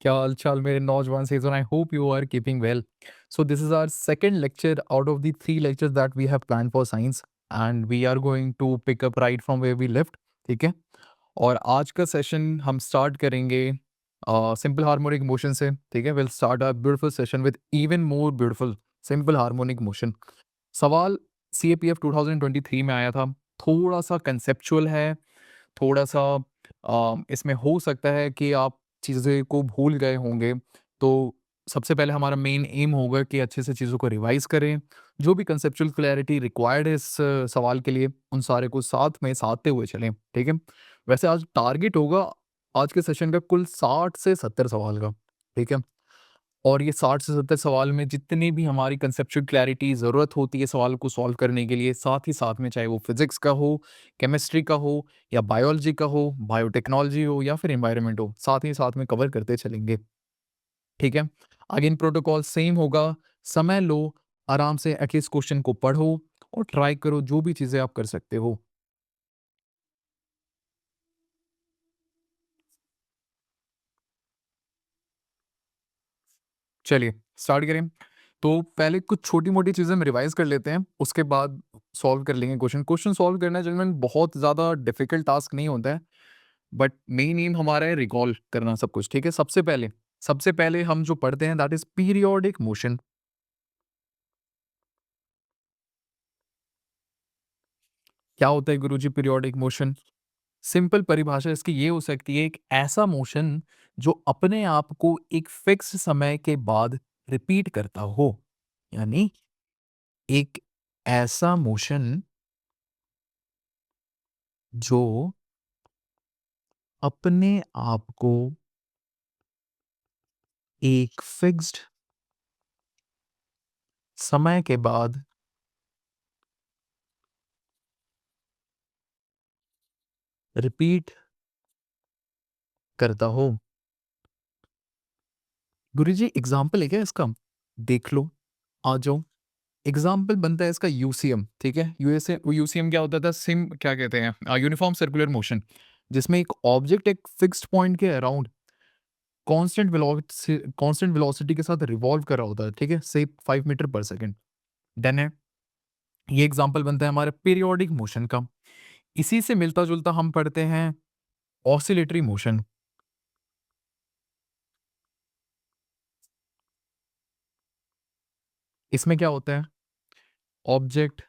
क्या हाल-चाल मेरे नौजवान साथियों? I hope you are keeping well. So this is our second lecture out of the 3 lectures that we have planned for science and we are going to pick up right from where we left. ठीक है? और आज का session हम start करेंगे simple harmonic motion से. ठीक है? Will start our beautiful session with even more beautiful simple harmonic motion. सवाल सीएपीएफ 2023 में आया था. थोड़ा-सा कंसेप्चुअल है, थोड़ा-सा इसमें हो सकता है कि आप चीज़ें को भूल गए होंगे, तो सबसे पहले हमारा मेन एम होगा कि अच्छे से चीज़ों को रिवाइज़ करें। जो भी कंसेप्चुअल क्लैरिटी रिक्वायर्ड है इस सवाल के लिए, उन सारे को साथ में साधते हुए चलें, ठीक है? वैसे आज टारगेट होगा आज के सेशन का कुल 60 से 70 सवाल का, ठीक है? और ये 60 से 70 सवाल में जितनी भी हमारी कंसेप्चुअल क्लैरिटी ज़रूरत होती है सवाल को सॉल्व करने के लिए, साथ ही साथ में चाहे वो फिज़िक्स का हो, केमिस्ट्री का हो या बायोलॉजी का हो, बायोटेक्नोलॉजी हो या फिर एनवायरनमेंट हो, साथ ही साथ में कवर करते चलेंगे। ठीक है? अगेन प्रोटोकॉल सेम होगा, समय लो, आराम से एटलीस्ट क्वेश्चन को पढ़ो और ट्राई करो जो भी चीज़ें आप कर सकते हो। चलिए स्टार्ट करें। तो पहले कुछ छोटी-मोटी चीज़ें हम रिवाइज़ कर लेते हैं, उसके बाद सॉल्व कर लेंगे क्वेश्चन। क्वेश्चन सॉल्व करना जनरल बहुत ज़्यादा डिफ़िकल्ट टास्क नहीं होता है, बट मेन एम हमारा है रिकॉल करना सब कुछ, ठीक है? सबसे पहले हम जो पढ़ते हैं दैट इज़ पीरियोडिक मोशन। क्या होता है गुरुजी पीरियोडिक मोशन? सिंपल परिभाषा इसकी ये हो सकती है एक ऐसा मोशन जो अपने आप को एक फिक्स समय के बाद रिपीट करता हो। यानी एक ऐसा मोशन जो अपने आप को एक फिक्स्ड समय के बाद रिपीट करता हो। गुरुजी एग्जाम्पल है क्या इसका? देख लो, आ जाओ। एग्जाम्पल बनता है इसका यूसीएम, ठीक है? यूएसए यूसीएम क्या होता था? सिम क्या कहते हैं? यूनिफॉर्म सर्कुलर मोशन, जिसमें एक ऑब्जेक्ट एक फिक्स्ड पॉइंट के अराउंड कांस्टेंट वेलोसिटी के साथ रिवॉल्व कर रहा होता है, ठीक है? से 5 मीटर पर सेकंड। देन है ये एग्जाम्पल बनता है हमारे पीरियोडिक मोशन का। इसी से मिलता-जुलता हम पढ़ते हैं ऑसिलेटरी मोशन। इसमें क्या होता है? ऑब्जेक्ट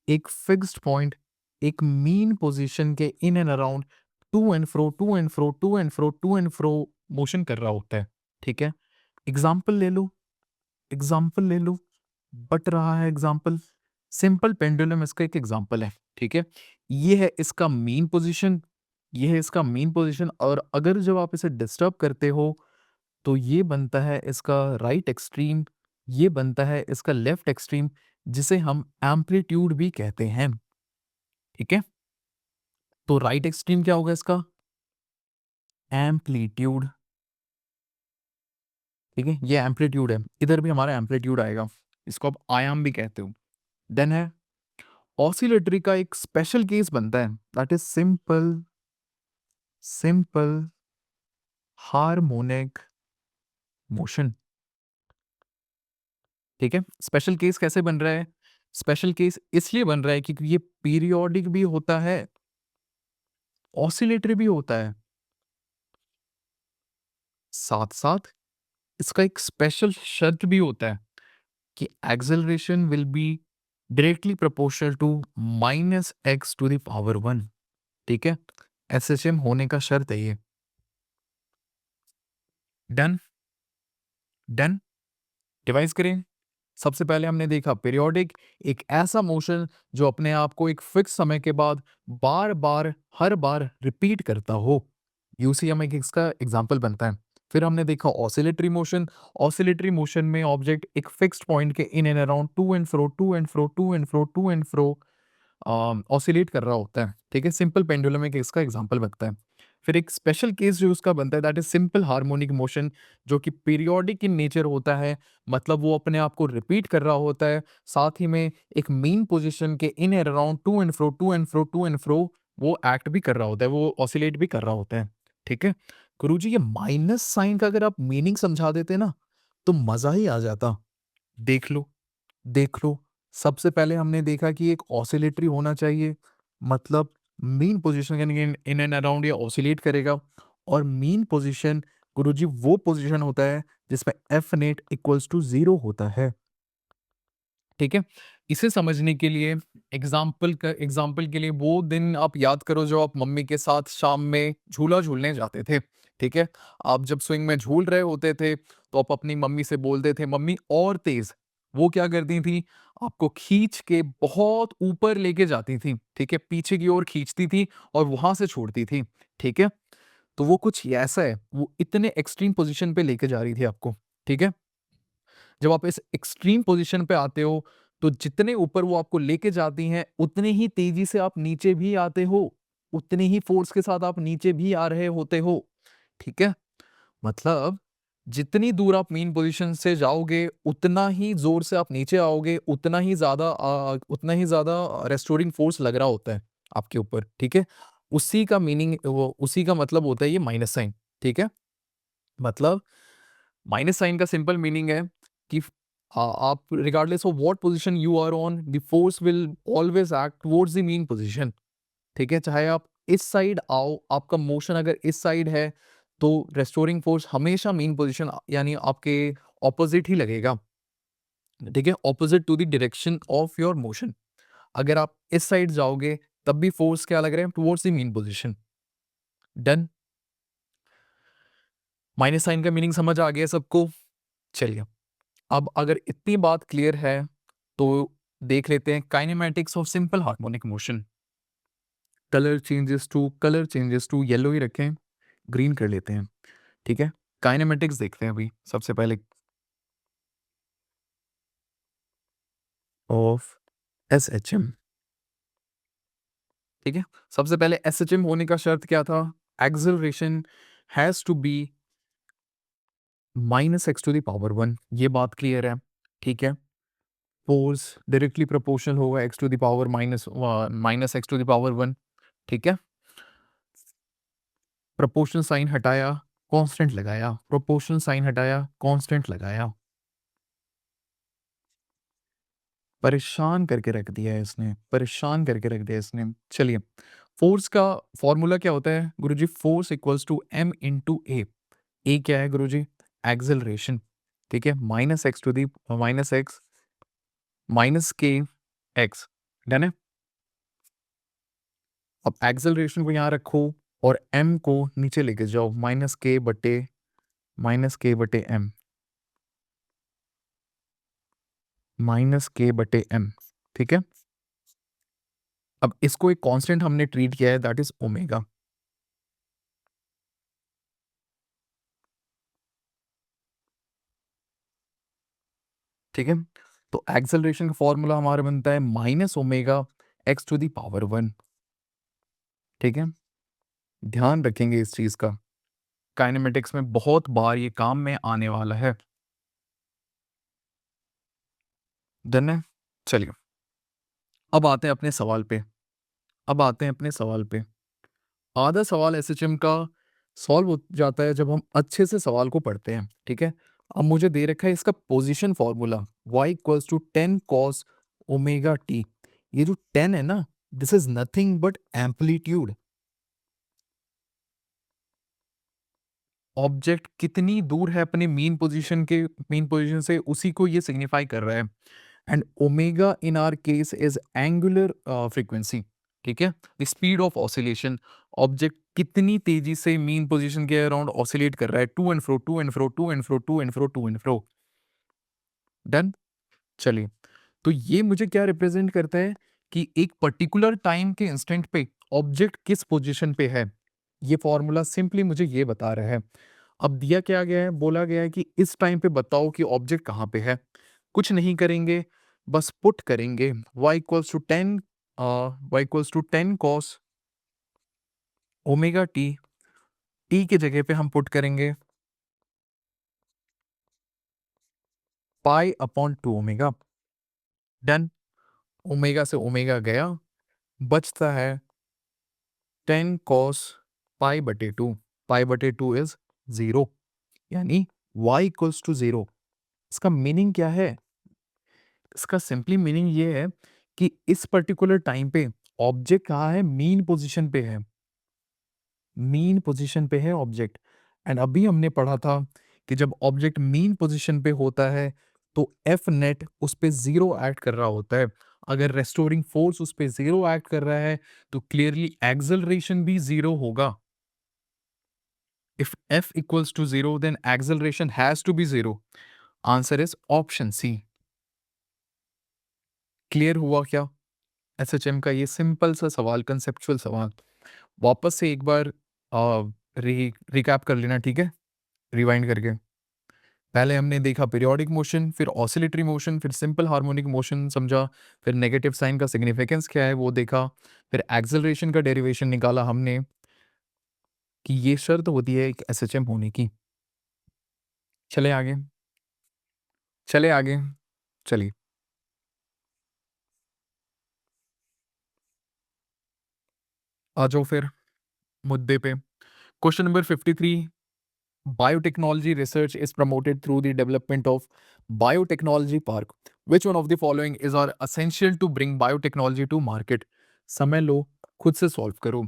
एक फिक्स्ड पॉइंट, एक मीन पोजीशन के in and around to and fro, to and fro, to and fro, to and fro motion कर रहा होता है, ठीक है? एग्जाम्पल ले लो, एग्जाम्पल ले लो, बट रहा है एग्जाम्पल। सिंपल पेंडुलम इसका एक एग्जाम्पल है, ठीक है? ये है इसका मीन पोजीशन, ये है इसका मीन पोजीशन और अगर जब आप इसे डिस्टर्ब करते हो तो ये बनता है इसका राइट एक्सट्रीम, ये बनता है इसका लेफ्ट एक्सट्रीम जिसे हम एम्पलीट्यूड भी कहते हैं, ठीक है? तो राइट एक्सट्रीम क्या होगा इसका? एम्पलीट्यूड, ठीक है? ये एम्पलीट्यूड है, इधर भी हमारा एम्पलीट्यूड आएगा, इसको आप आयाम भी कहते हो। देन है ऑसिलेटरी का एक स्पेशल केस बनता है that is simple harmonic motion, ठीक है? स्पेशल केस कैसे बन रहा है? स्पेशल केस इसलिए बन रहा है क्योंकि ये पीरियोडिक भी होता है, ऑसिलेटरी भी होता है। साथ-साथ इसका एक स्पेशल शर्त भी होता है कि acceleration will be directly proportional to minus x to the power 1, ठीक है? एसएचएम होने का शर्त है ये। डन? डन? रिवाइज करें। सबसे पहले हमने देखा पीरियोडिक एक ऐसा मोशन जो अपने आप को एक फिक्स समय के बाद बार-बार, हर बार रिपीट करता हो। यूसीएम एक इसका एग्जांपल बनता है। फिर हमने देखा ऑसिलेटरी मोशन, ऑसिलेटरी मोशन में ऑब्जेक्ट एक फिक्स्ड पॉइंट के in and around to and fro, to and fro, to and fro, to and fro oscillate कर रहा होता है, ठीक है? सिंपल पेंडुलम एक इसका एग्जांपल बनता है। फिर एक स्पेशल केस जो उसका बनता है that is simple harmonic motion जो कि पीरियोडिक इन नेचर होता है, मतलब वो अपने आप को रिपीट कर रहा होता है, साथ ही में एक मेन पोजीशन के in and around to and fro, to and fro, to and fro वो एक्ट भी कर रहा होता है, वो ऑसिलेट भी कर रहा होता है, ठीक है? गुरुजी ये माइनस साइन का अगर आप मीनिंग समझा देते ना, तो मज़ा ही आ जाता। देख लो, देख लो, सबसे पहले हमने देखा कि एक ऑसिलेटरी होना चाहिए, मतलब मीन पोज़ीशन यानी इन इन एंड अराउंड ये ऑसिलेट करेगा और मीन पोज़ीशन गुरुजी वो पोज़ीशन होता है जिसमें एफ नेट इक्वल्स टू 0 होता है। ठीक है? इसे समझने के लिए एग्ज़ाम्पल के लिए वो दिन आप याद करो जो आप मम्मी के साथ शाम में झूला झूलने जाते थे, ठीक है? आप जब स्विंग में झूल रहे होते थे, तो आप अपनी मम्मी से बोलते थे, "मम्मी और तेज़।" वो क्या करती थी? आपको खींच के बहुत ऊपर लेके जाती थी, ठीक है? पीछे की ओर खींचती थी और वहाँ से छोड़ती थी, ठीक है? तो वो कुछ ऐसा है, वो इतने एक्सट्रीम पोज़ीशन पे लेके जा रही थी आपको, ठीक है? जब आप इस एक्सट्रीम पोजीशन पे आते हो, तो जितने ऊपर वो आपको लेके जाती हैं, उतने ही तेज़ी से आप नीचे भी आते हो, उतने ही फ़ोर्स के साथ आप नीचे भी आ रहे होते हो, ठीक है? मतलब जितनी दूर आप मीन पोजीशन से जाओगे, उतना ही ज़ोर से आप नीचे आओगे, उतना ही ज़्यादा रेस्टोरिंग फ़ोर्स लग रहा होता है आपके ऊपर, ठीक है? उसी का मतलब होता है ये माइनस साइन, ठीक है? मतलब माइनस साइन का सिंपल मीनिंग है कि आप regardless of what position you are on the force will always act towards the mean position. ठीक है, चाहे आप इस साइड आओ, आपका मोशन अगर इस साइड है तो रेस्टोरिंग फोर्स हमेशा मीन पोजीशन यानी आपके ऑपोजिट ही लगेगा। ठीक है, opposite to the direction of your motion. अगर आप इस साइड जाओगे तब भी फोर्स क्या लग रहे हैं towards the mean position. Done. Minus sine का मीनिंग समझ आ गया सबको। चलिए, अब अगर इतनी बात क्लियर है तो देख लेते हैं kinematics of simple harmonic motion. Colour changes to yellow ही रखें, ग्रीन कर लेते हैं, ठीक है? काइनेमैटिक्स देखते हैं अभी सबसे पहले ऑफ एसएचएम, ठीक है? सबसे पहले एसएचएम होने का शर्त क्या था? Acceleration has to be minus x to the power 1, ये बात क्लियर है, ठीक है? फोर्स डायरेक्टली प्रोपोर्शनल होगा x to the power minus x to the power 1, ठीक है? प्रोपोर्शन साइन हटाया, कांस्टेंट लगाया, प्रोपोर्शन साइन हटाया, कांस्टेंट लगाया। परेशान करके रख दिया है इसने, परेशान करके रख दिया इसने। चलिए, फोर्स का फॉर्मूला क्या होता है गुरुजी? Force equals to M into A. A क्या है गुरुजी? एक्सेलरेशन, ठीक है? Minus x to the minus X minus K X, done है? अब एक्सेलरेशन को यहाँ रखो और एम को नीचे लेके जाओ, माइनस के बटे एम, माइनस के बटे एम, ठीक है? अब इसको एक कांस्टेंट हमने ट्रीट किया है, दैट इज ओमेगा। ठीक है, तो एक्सेलरेशन का फॉर्मूला हमारा बनता है minus omega x to the power 1, ठीक है? ध्यान रखेंगे इस चीज का, काइनेमेटिक्स में बहुत बार ये काम में आने वाला है। डन है? चलिए, अब आते हैं अपने सवाल पे, अब आते हैं अपने सवाल पे। आधा सवाल एसएचएम का सॉल्व हो जाता है जब हम अच्छे से सवाल को पढ़ते हैं, ठीक है? अब मुझे दे रखा है इसका position formula y equals to 10 cos omega T. ये जो 10 है ना, this is nothing but amplitude. Object कितनी दूर है अपने मीन पोजीशन से, उसी को ये सिग्निफाई कर रहा है। And omega in our case is angular frequency, ठीक है? The speed of oscillation, object कितनी तेजी से मीन पोजीशन के अराउंड ऑसिलेट कर रहा है, to and fro, to and fro, to and fro, to and fro, to and fro. Done. चलिए, तो ये मुझे क्या रिप्रेजेंट करता है कि एक पर्टिकुलर टाइम के इंस्टेंट पे ऑब्जेक्ट किस पोजीशन पे है। ये फॉर्मूला सिंपली मुझे ये बता रहा है। अब दिया क्या गया है, बोला गया है कि इस टाइम पे बताओ कि ऑब्जेक्ट कहाँ पे है। कुछ नहीं करेंगे, बस पुट करेंगे y equals to 10 y equals to 10 cos omega T. T की जगह पे हम पुट करेंगे pi upon 2 omega. Done. Omega से ओमेगा गया, बचता है 10 cos पाई बटे 2। पाई बटे 2 इज 0, यानी y इक्वल्स टू 0। इसका मीनिंग क्या है? इसका सिंपली मीनिंग ये है कि इस पर्टिकुलर टाइम पे ऑब्जेक्ट कहाँ है? मीन पोजीशन पे है। मीन पोजीशन पे है ऑब्जेक्ट। एंड अभी हमने पढ़ा था कि जब ऑब्जेक्ट मीन पोजीशन पे होता है तो एफ नेट उस पे 0 एक्ट कर रहा होता है। अगर रेस्टोरिंग फोर्स उस पे 0 एक्ट कर रहा है तो क्लियरली एक्सेलरेशन भी 0 होगा। If F equals to 0, then acceleration has to be 0. Answer is option C. Clear हुआ क्या? एसएचएम का ये सिंपल सा सवाल, कंसेप्चुअल सवाल। वापस से एक बार रिकैप कर लेना, ठीक है? रिवाइंड करके। पहले हमने देखा पीरियोडिक मोशन, फिर ऑसिलेटरी मोशन, फिर सिंपल हार्मोनिक मोशन समझा, फिर नेगेटिव साइन का सिग्निफिकेंस क्या है वो देखा, फिर एक्सेलरेशन का डेरिवेशन निकाला हमने कि ये शर्त होती है एक एसएचएम होने की। चले आगे, चले आगे, चलिए आ जाओ फिर मुद्दे पे। Question number 53, biotechnology research is promoted through the development of biotechnology park. Which one of the following is are essential to bring biotechnology to market? समय लो, खुद से सॉल्व करो।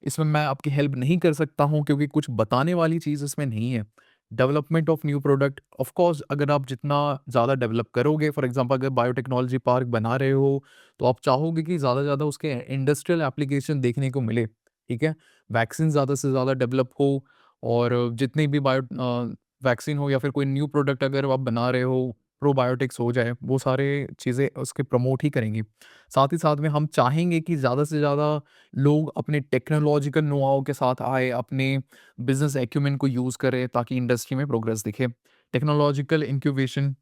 इसमें मैं आपकी हेल्प नहीं कर सकता हूं क्योंकि कुछ बताने वाली चीज़ इसमें नहीं है। Development of new product, of course अगर आप जितना ज़्यादा डेवलप करोगे, फॉर एग्जांपल अगर बायोटेक्नोलॉजी पार्क बना रहे हो तो आप चाहोगे कि ज़्यादा से ज़्यादा उसके इंडस्ट्रियल एप्लीकेशन देखने को मिले, ठीक है? वैक्सीन ज़्यादा से ज़्यादा डेवलप हो और जितनी भी वैक्सीन हो या फिर कोई न्यू प्रोडक्ट अगर आप बना रहे हो, प्रोबायोटिक्स हो जाए, वो सारे चीज़ें उसके प्रमोट ही करेंगी। साथ ही साथ में हम चाहेंगे कि ज़्यादा से ज़्यादा लोग अपने टेक्नोलॉजिकल नो हाउ के साथ आए, अपने बिज़नेस एक्यूमेन को यूज़ करें ताकि इंडस्ट्री में प्रोग्रेस दिखे। टेक्नोलॉजिकल इंक्यूबेशन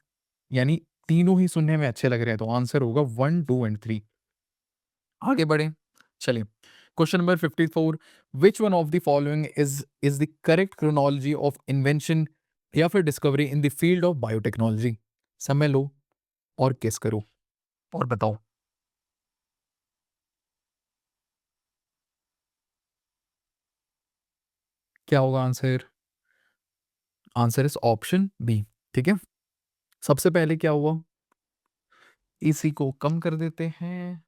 यानी तीनों ही सुनने में अच्छे लग रहे हैं, तो आंसर होगा 1, 2 एंड 3। आगे बढ़ें, चलिए। Question number 54, which one of the following is the correct chronology of invention या फिर discovery in the field of biotechnology? समय लो और गेस करो और बताओ क्या होगा answer? Answer is option B, ठीक है? सबसे पहले क्या हुआ? इसी को कम कर देते हैं,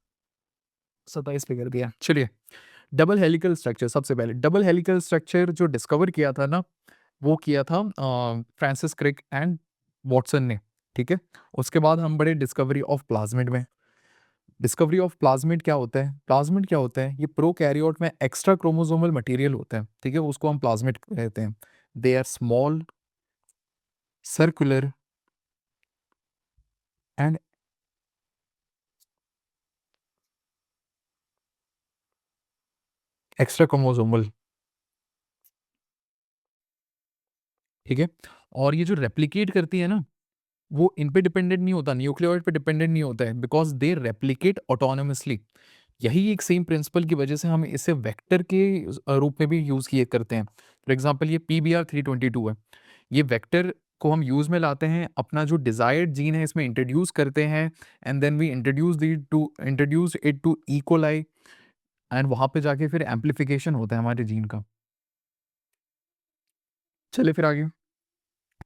27 पे कर दिया। चलिए, डबल हेलिकल स्ट्रक्चर, सबसे पहले डबल हेलिकल स्ट्रक्चर जो डिस्कवर किया था ना, वो किया था फ्रांसिस क्रिक एंड वॉटसन ने, ठीक है? उसके बाद हम बढ़े डिस्कवरी ऑफ प्लाज्मिड में। डिस्कवरी ऑफ प्लाज्मिड क्या होता है? प्लाज्मिड क्या होता है? ये प्रोकैरियोट में एक्स्ट्रा क्रोमोसोमल मटेरियल होता है, ठीक है? उसको हम प्लाज्मिड कहते हैं। They are small, circular and extra chromosomal, ठीक है? और ये जो रेप्लिकेट करती है ना, वो इन पे डिपेंडेंट नहीं होता, न्यूक्लियोइड पे डिपेंडेंट नहीं होता है, बिकॉज़ दे रेप्लिकेट ऑटोनोमसली। यही एक सेम प्रिंसिपल की वजह से हम इसे वेक्टर के रूप में भी यूज़ किए करते हैं। फॉर एग्ज़ाम्पल ये PBr322 है। ये वेक्टर को हम यूज़ में लाते हैं, अपना जो डिज़ायर्ड जीन है इसमें इंट्रोड्यूस करते हैं and then we introduce it to E. Coli एंड वहाँ पे जाके फिर एम्प्लीफिकेशन होता है हमारे जीन का। चलिए फिर आगे।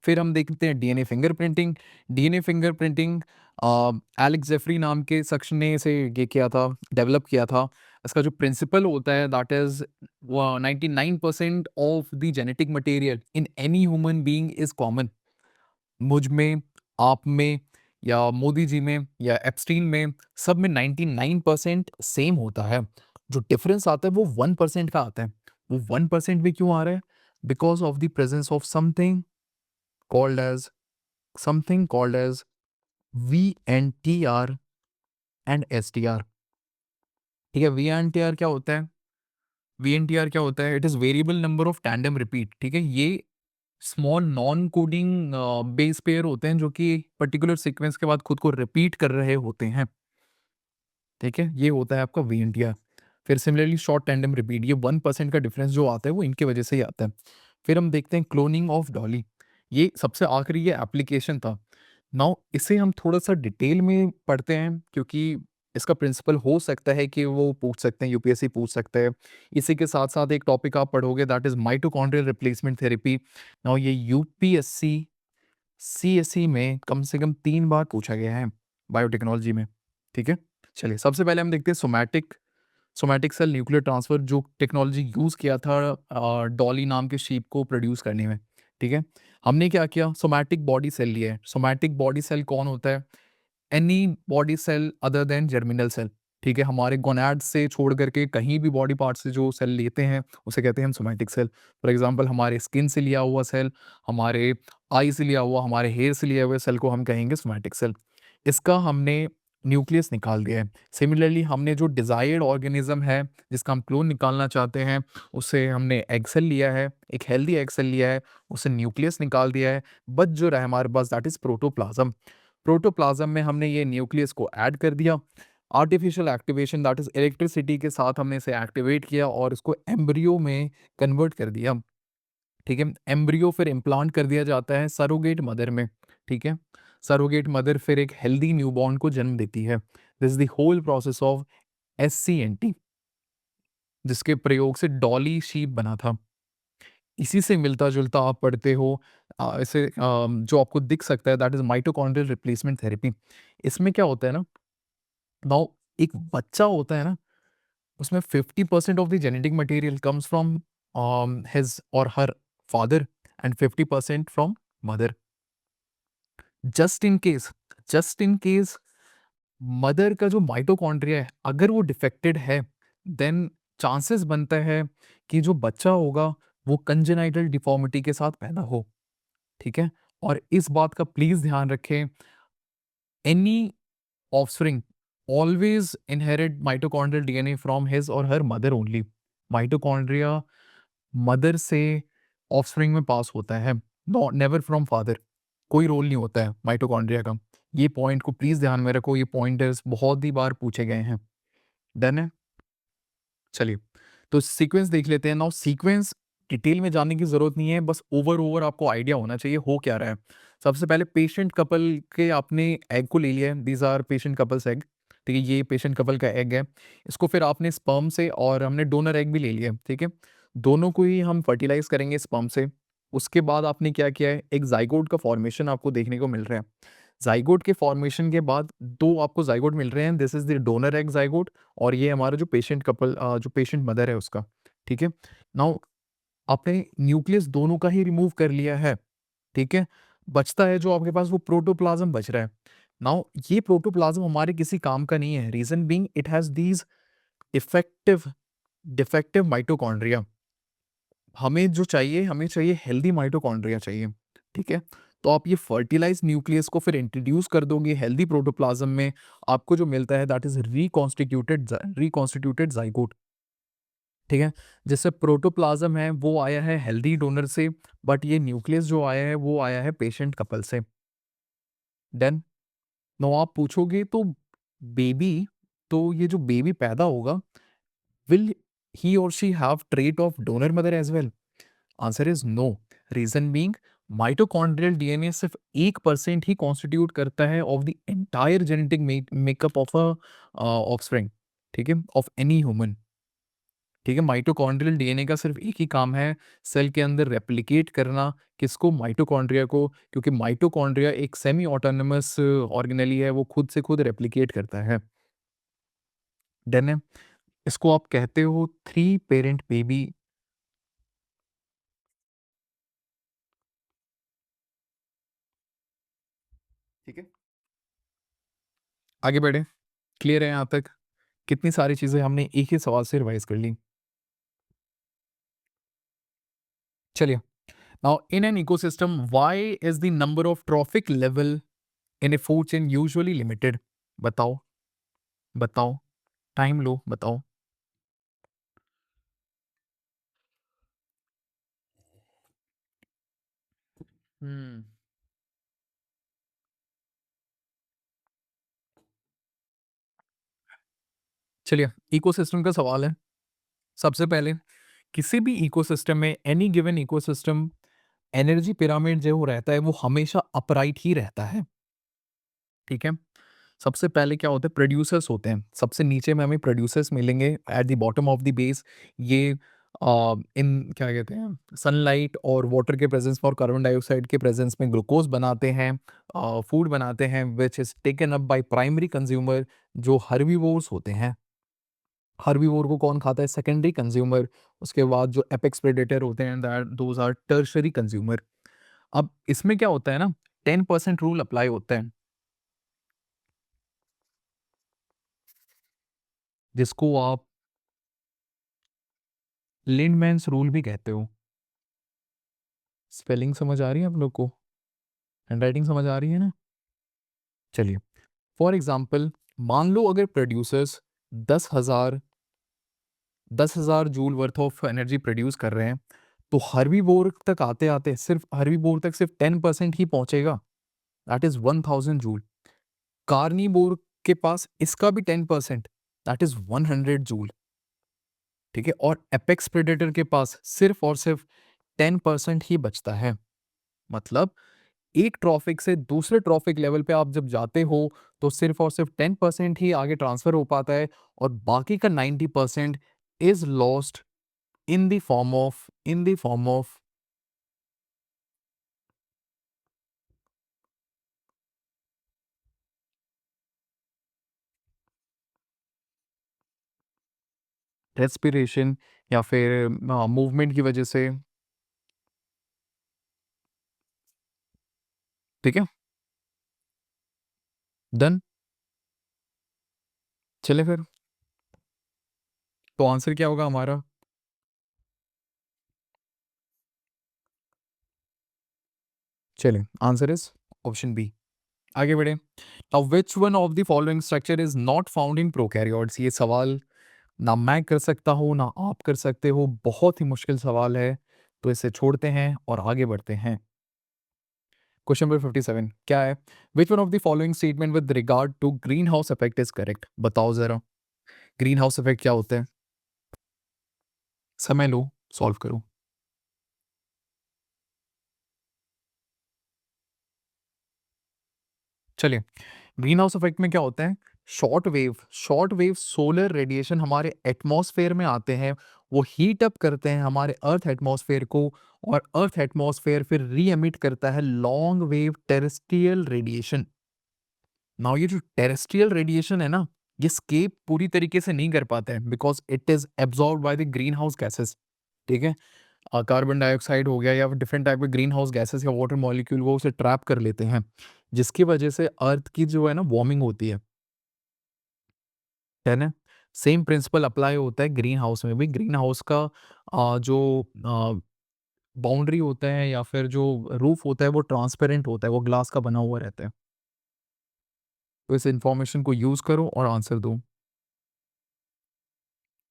फिर हम देखते हैं DNA fingerprinting. DNA fingerprinting Alex Jeffrey नाम के शख्स ने इसे ये किया था, डेवलप किया था। इसका जो प्रिंसिपल होता है that is 99% of the genetic material in any human being is common. मुझ में, आप में या मोदी जी में या एप्स्टीन में, सब में 99% सेम होता है। जो डिफरेंस आता है वो 1% का आता है। वो 1% भी क्यों आ रहा है? Because of the presence of called as something called as VNTR and STR, ठीक है? VNTR क्या होता है? VNTR क्या होता है? It is variable number of tandem repeat, ठीक है? ये small non coding base pair होते हैं जो कि एक पर्टिकुलर सीक्वेंस के बाद खुद को रिपीट कर रहे होते हैं, ठीक है? ये होता है आपका VNTR। फिर सिमिलरली शॉर्ट टैंडेम रिपीट, ये 1% का डिफरेंस जो आता है वो इनकी वजह से ही आता है। फिर हम देखते हैं क्लोनिंग ऑफ डॉली। ये सबसे आखिरी ये एप्लीकेशन था। नाउ इसे हम थोड़ा-सा डिटेल में पढ़ते हैं क्योंकि इसका प्रिंसिपल हो सकता है कि वो पूछ सकते हैं, यूपीएससी पूछ सकता है। इसी के साथ-साथ एक टॉपिक आप पढ़ोगे that is mitochondrial replacement therapy. Now ये यूपीएससी, सीएसई में कम से कम 3 बार पूछा गया है बायोटेक्नोलॉजी में, ठीक है? चलिए सबसे पहले हम देखते हैं सोमैटिक सेल न्यूक्लियर ट्रांसफर जो टेक्नोलॉजी यूज़ किया था डॉली नाम के शीप को प्रोड्यूस करने में, ठीक है? हमने क्या किया सोमैटिक बॉडी सेल लिया है। सोमैटिक बॉडी सेल कौन होता है? Any body cell other than germinal cell, ठीक है? हमारे गोनाड्स से छोड़ करके कहीं भी बॉडी पार्ट से जो सेल लेते हैं, उसे कहते हैं हम सोमैटिक सेल। फॉर एग्ज़ाम्पल हमारे स्किन से लिया हुआ सेल, हमारे आई से लिया हुआ, हमारे हेयर से लिया हुआ सेल को हम कहेंगे सोमैटिक सेल। इसका हमने न्यूक्लियस निकाल दिया है। सिमिलरली हमने जो डिज़ायर्ड ऑर्गेनिज़्म है, जिसका हम क्लोन निकालना चाहते हैं, उसे हमने एग सेल लिया है, एक हेल्दी एग सेल लिया है, उसे न्यूक्लियस निकाल दिया है, बच जो रहा है हमारे पास दैट इज़ प्रोटोप्लाज़्म। प्रोटोप्लाज्म में हमने ये न्यूक्लियस को ऐड कर दिया। Artificial activation that is electricity के साथ हमने इसे एक्टिवेट किया और इसको एम्ब्रियो में कन्वर्ट कर दिया, ठीक है? एम्ब्रियो फिर इम्प्लांट कर दिया जाता है सरोगेट मदर में, ठीक है? सरोगेट मदर फिर एक हेल्दी न्यूबॉर्न को जन्म देती है। This is the whole process of SCNT जिसके प्रयोग से डॉली शीप बना था। इसी से मिलता-जुलता आप पढ़ते हो जो आपको दिख सकता है that is mitochondrial replacement therapy. इसमें क्या होता है ना, नाउ एक बच्चा होता है ना, उसमें 50% of the genetic material comes from his or her father and 50% from mother. Just in case just in case mother का जो माइटोकॉन्ड्रिया है अगर वो डिफेक्टेड है, देन चांसेस बनता है कि जो बच्चा होगा वो कंजेनाइटल डिफॉर्मिटी के साथ पैदा हो, ठीक है? और इस बात का प्लीज़ ध्यान रखें, any offspring always inherit mitochondrial DNA from his or her mother only. Mitochondria mother से ऑफस्प्रिंग में पास होता है, नो नेवर फ्रॉम फादर। कोई रोल नहीं होता है माइटोकॉन्ड्रिया का। ये पॉइंट को प्लीज़ ध्यान में रखो, ये पॉइंटर्स बहुत ही बार पूछे गए हैं। डन है? चलिए, तो सीक्वेंस देख लेते हैं। नाउ सीक्वेंस डिटेल में जानने की ज़रूरत नहीं है, बस ओवर आपको आइडिया होना चाहिए हो क्या रहा है। सबसे पहले पेशेंट कपल के आपने एग को ले लिया है, these are patient couples egg, ठीक है? ये पेशेंट कपल का एग है। इसको फिर आपने स्पर्म से और हमने डोनर एग भी ले लिया है, ठीक है? दोनों को ही हम फर्टिलाइज़ करेंगे स्पर्म से। उसके बाद आपने क्या किया है, एक ज़ाइगोट का फॉर्मेशन आपको देखने को मिल रहा है। ज़ाइगोट के फॉर्मेशन के बाद 2 आपको ज़ाइगोट मिल रहे हैं, this is the donor egg zygote और ये हमारा जो पेशेंट कपल जो पेशेंट मदर है उसका, ठीक है? नाउ आपने न्यूक्लियस दोनों का ही रिमूव कर लिया है, ठीक है? बचता है जो आपके पास वो प्रोटोप्लाज़्म बच रहा है। नाउ ये प्रोटोप्लाज़्म हमारे किसी काम का नहीं है, reason being it has these defective defective mitochondria. हमें चाहिए हेल्दी माइटोकॉन्ड्रिया चाहिए, ठीक है? तो आप ये फर्टिलाइज़्ड न्यूक्लियस को फिर इंट्रोड्यूस कर दोगे हेल्दी प्रोटोप्लाज़्म में, आपको जो मिलता है दैट इज़ रिकॉन्स्टिट्यूटेड ज़ाइगोट, ठीक है? जिससे प्रोटोप्लाज़्म है वो आया है हेल्दी डोनर से, बट ये न्यूक्लियस जो आया है वो आया है पेशेंट कपल से। डन? नाउ आप पूछोगे तो बेबी तो ये जो बेबी पैदा होगा, विल ही और she have trait of donor mother as well? Answer is no. Reason being mitochondrial DNA सिर्फ 1% ही कॉन्स्टिट्यूट करता है of the entire genetic makeup of a offspring, ठीक है? ऑफ एनी ह्यूमन, ठीक है? माइटोकॉन्ड्रियल डीएनए का सिर्फ एक ही काम है, सेल के अंदर रेप्लिकेट करना। किसको? माइटोकॉन्ड्रिया को, क्योंकि माइटोकॉन्ड्रिया एक सेमी ऑटोनमस ऑर्गेनेली है, वो खुद से खुद रेप्लिकेट करता है। डन है? इसको आप कहते हो थ्री पेरेंट बेबी, ठीक है? आगे बढ़े, क्लियर है यहाँ तक? कितनी सारी चीज़ें हमने एक ही सवाल से रिवाइज़ कर ली। चलिए, now in an ecosystem why is the number of trophic level in A food chain usually limited? बताओ, बताओ, टाइम लो, बताओ। हुँ। चलिए, इकोसिस्टम का सवाल है। सबसे पहले किसी भी इकोसिस्टम में any given ecosystem energy pyramid जो रहता है वो हमेशा अपराइट ही रहता है, ठीक है? सबसे पहले क्या होता है, प्रोड्यूसर्स होते हैं। सबसे नीचे में हमें प्रोड्यूसर्स मिलेंगे at the bottom of the base. ये इन क्या कहते हैं, सनलाइट और वाटर के प्रेजेंस में और कार्बन डाइऑक्साइड के प्रेजेंस में ग्लूकोज बनाते हैं, फूड बनाते हैं, which is taken up by primary consumer जो हर्बीवोर्स होते हैं। हर्बीवोर को कौन खाता है, सेकेंडरी कंज्यूमर। उसके बाद जो एपेक्स प्रेडेटर होते हैं, that those are tertiary consumer. अब इसमें क्या होता है ना, 10% रूल अप्लाई होता है, जिसको आप लिंडमैन्स रूल भी कहते हो। स्पेलिंग समझ आ रही है आप लोग को, हैंडराइटिंग समझ आ रही है ना? चलिए, फॉर एग्जाम्पल मान लो अगर producers 10,000 10,000 joule worth of energy produce कर रहे हैं, तो हर्बीवोर तक आते आते सिर्फ हर्बीवोर तक सिर्फ 10% ही पहुंचेगा, दैट इज 1,000 जूल। कार्निवोर के पास इसका भी 10%, दैट इज 100 जूल। ठीक है, और एपेक्स प्रेडेटर के पास सिर्फ और सिर्फ 10% ही बचता है। मतलब एक ट्रॉफिक से दूसरे ट्रॉफिक लेवल पे आप जब जाते हो तो सिर्फ और सिर्फ 10% ही आगे ट्रांसफर हो पाता है, और बाकी का 90% is lost in the form of respiration या फिर मूवमेंट की वजह से। ठीक है, डन। चले फिर, तो आंसर क्या होगा हमारा? चलें, आंसर इज ऑप्शन बी। आगे बढ़े। Now which one of the following structure is not found in prokaryotes? ये सवाल ना मैं कर सकता हूँ ना आप कर सकते हो, बहुत ही मुश्किल सवाल है, तो इसे छोड़ते हैं और आगे बढ़ते हैं। क्वेश्चन नंबर 57 क्या है? Which one of the following statement with regard to green house effect is correct? बताओ जरा, ग्रीन हाउस इफेक्ट क्या होता है? समय लो, सॉल्व करो। चलिए, ग्रीन हाउस इफेक्ट में क्या होता है? शॉर्ट वेव सोलर रेडिएशन हमारे एटमॉस्फेयर में आते हैं, वो हीट अप करते हैं हमारे अर्थ एटमॉस्फेयर को, और अर्थ एटमॉस्फेयर फिर री एमिट करता है long wave terrestrial radiation. Now ये जो टेरेस्ट्रियल रेडिएशन है ना, ये स्केप पूरी तरीके से नहीं कर पाता है because it is absorb by the green house gases. ठीक है, कार्बन डाइऑक्साइड हो गया या डिफरेंट टाइप के ग्रीन हाउस गैसेस या वाटर मॉलिक्यूल वो उसे ट्रैप कर लेते हैं, जिसकी वजह से अर्थ की जो है ना वार्मिंग होती है ना? सेम प्रिंसिपल अप्लाई होता है ग्रीन हाउस में भी। ग्रीन हाउस का जो बाउंड्री होता है या फिर जो रूफ होता है वो ट्रांसपेरेंट होता है, वो ग्लास का बना हुआ रहता है। तो इस इंफॉर्मेशन को यूज करो और आंसर दो।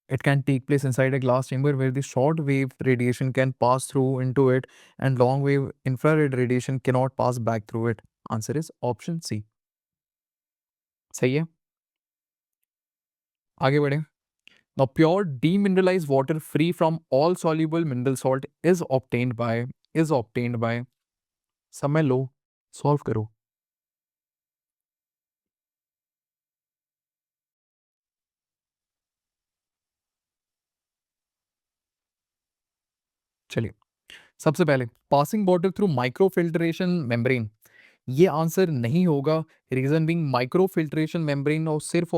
It can take place inside a glass chamber where the short wave radiation can pass through into it and long wave infrared radiation cannot pass back through it. Answer is option C. सही है, आगे बढ़े। Now pure demineralized water free from all soluble mineral salt is obtained by समय लो, solve करो। चलिए, सबसे पहले passing water through microfiltration membrane, ये आंसर नहीं होगा। रीजन बीइंग माइक्रोफिल्ट्रेशन मेम्ब्रेन और सिर्फ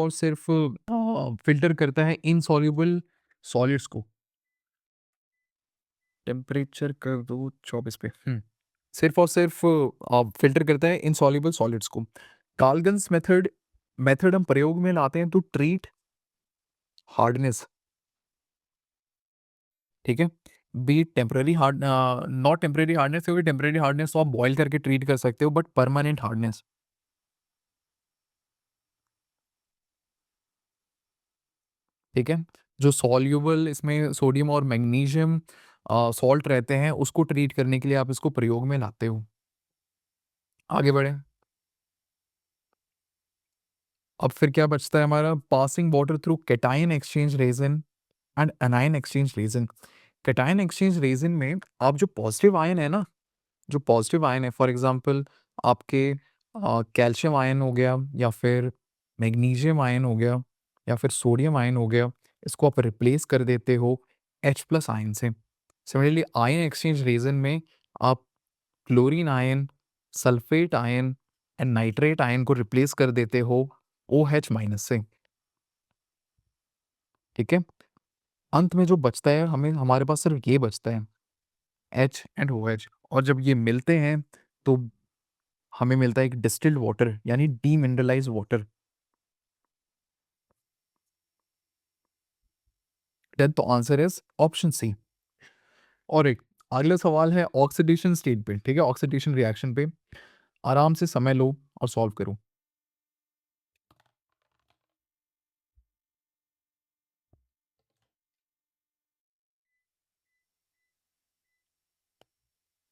फिल्टर करता है इनसॉल्युबल सॉलिड्स को। टेम्परेचर कर दो 24 पे। सिर्फ और सिर्फ फिल्टर करता है इनसॉल्युबल सॉलिड्स को। डाल्टन्स मेथड मेथड हम प्रयोग में लाते हैं टू ट्रीट हार्डनेस। ठीक है, B temporary hard, not temporary hardness, क्योंकि टेम्पररी हार्डनेस तो आप बॉयल करके ट्रीट कर सकते हो, बट परमानेंट हार्डनेस। ठीक है, जो सॉल्युबल इसमें सोडियम और मैग्नीशियम सॉल्ट रहते हैं, उसको ट्रीट करने के लिए आप इसको प्रयोग में लाते हो। आगे बढ़े। अब फिर क्या बचता है हमारा? Passing water through cation exchange resin and anion exchange resin. Cation exchange resin में आप जो पॉजिटिव आयन है ना, जो पॉजिटिव आयन है, फॉर एग्जांपल आपके कैल्शियम आयन हो गया या फिर मैग्नीशियम आयन हो गया या फिर सोडियम आयन हो गया, इसको आप रिप्लेस कर देते हो H+ आयन से। सिमिलरली आयन एक्सचेंज रीजन में आप chlorine ion, sulphate ion and nitrate ion को रिप्लेस कर देते हो OH- से। ठीक है? अंत में जो बचता है, हमारे पास सिर्फ ये बचता है, H एंड OH, और जब ये मिलते हैं तो हमें मिलता है एक डिस्टिल्ड वाटर यानी डीमिनरलाइज्ड वाटर। देन तो आंसर इज ऑप्शन सी। और एक अगला सवाल है ऑक्सीडेशन स्टेट पे, ठीक है, ऑक्सीडेशन रिएक्शन पे। आराम से समय लो और सॉल्व करो।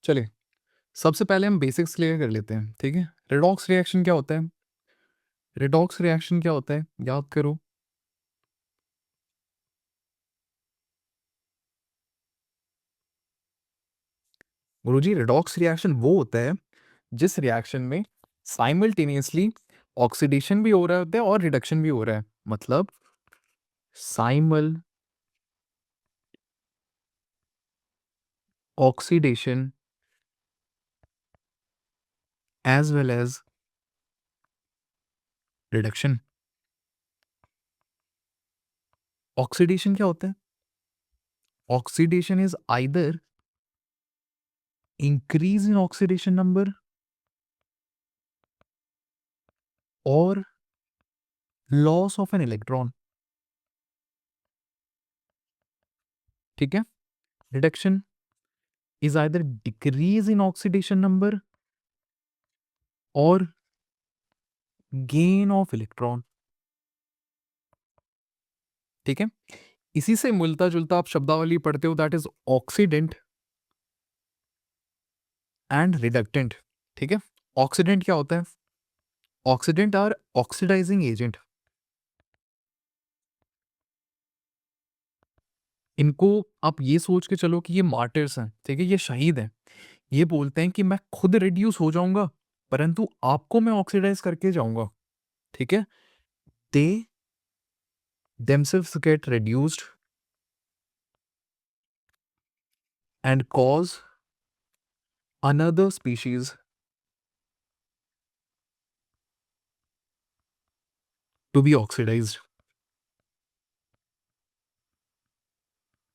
चलिए, सबसे पहले हम बेसिक्स क्लियर कर लेते हैं, ठीक है। रेडॉक्स रिएक्शन क्या होता है? रेडॉक्स रिएक्शन क्या होता है, याद करो। गुरुजी, रेडॉक्स रिएक्शन वो होता है जिस रिएक्शन में साइमल्टेनियसली ऑक्सीडेशन भी हो रहा होता है और रिडक्शन भी हो रहा है। मतलब साइमल oxidation as well as reduction. Oxidation क्या होता है? Oxidation is either increase in oxidation number or loss of an electron। ठीक है। Reduction is either decrease in oxidation number or gain of electron। ठीक है। इसी से मिलता जुलता आप शब्दावली पढ़ते हो, that is oxidant and reductant. ठीक है। ऑक्सीडेंट क्या होता है? Oxidant are oxidising agent. इनको आप ये सोच के चलो कि ये मार्टिर्स हैं, ठीक है, ये शहीद हैं। ये बोलते हैं कि मैं खुद रिड्यूस हो जाऊंगा परंतु आपको मैं ऑक्सीडाइज करके जाऊंगा। ठीक है। दे themselves get reduced and cause another species to be oxidized।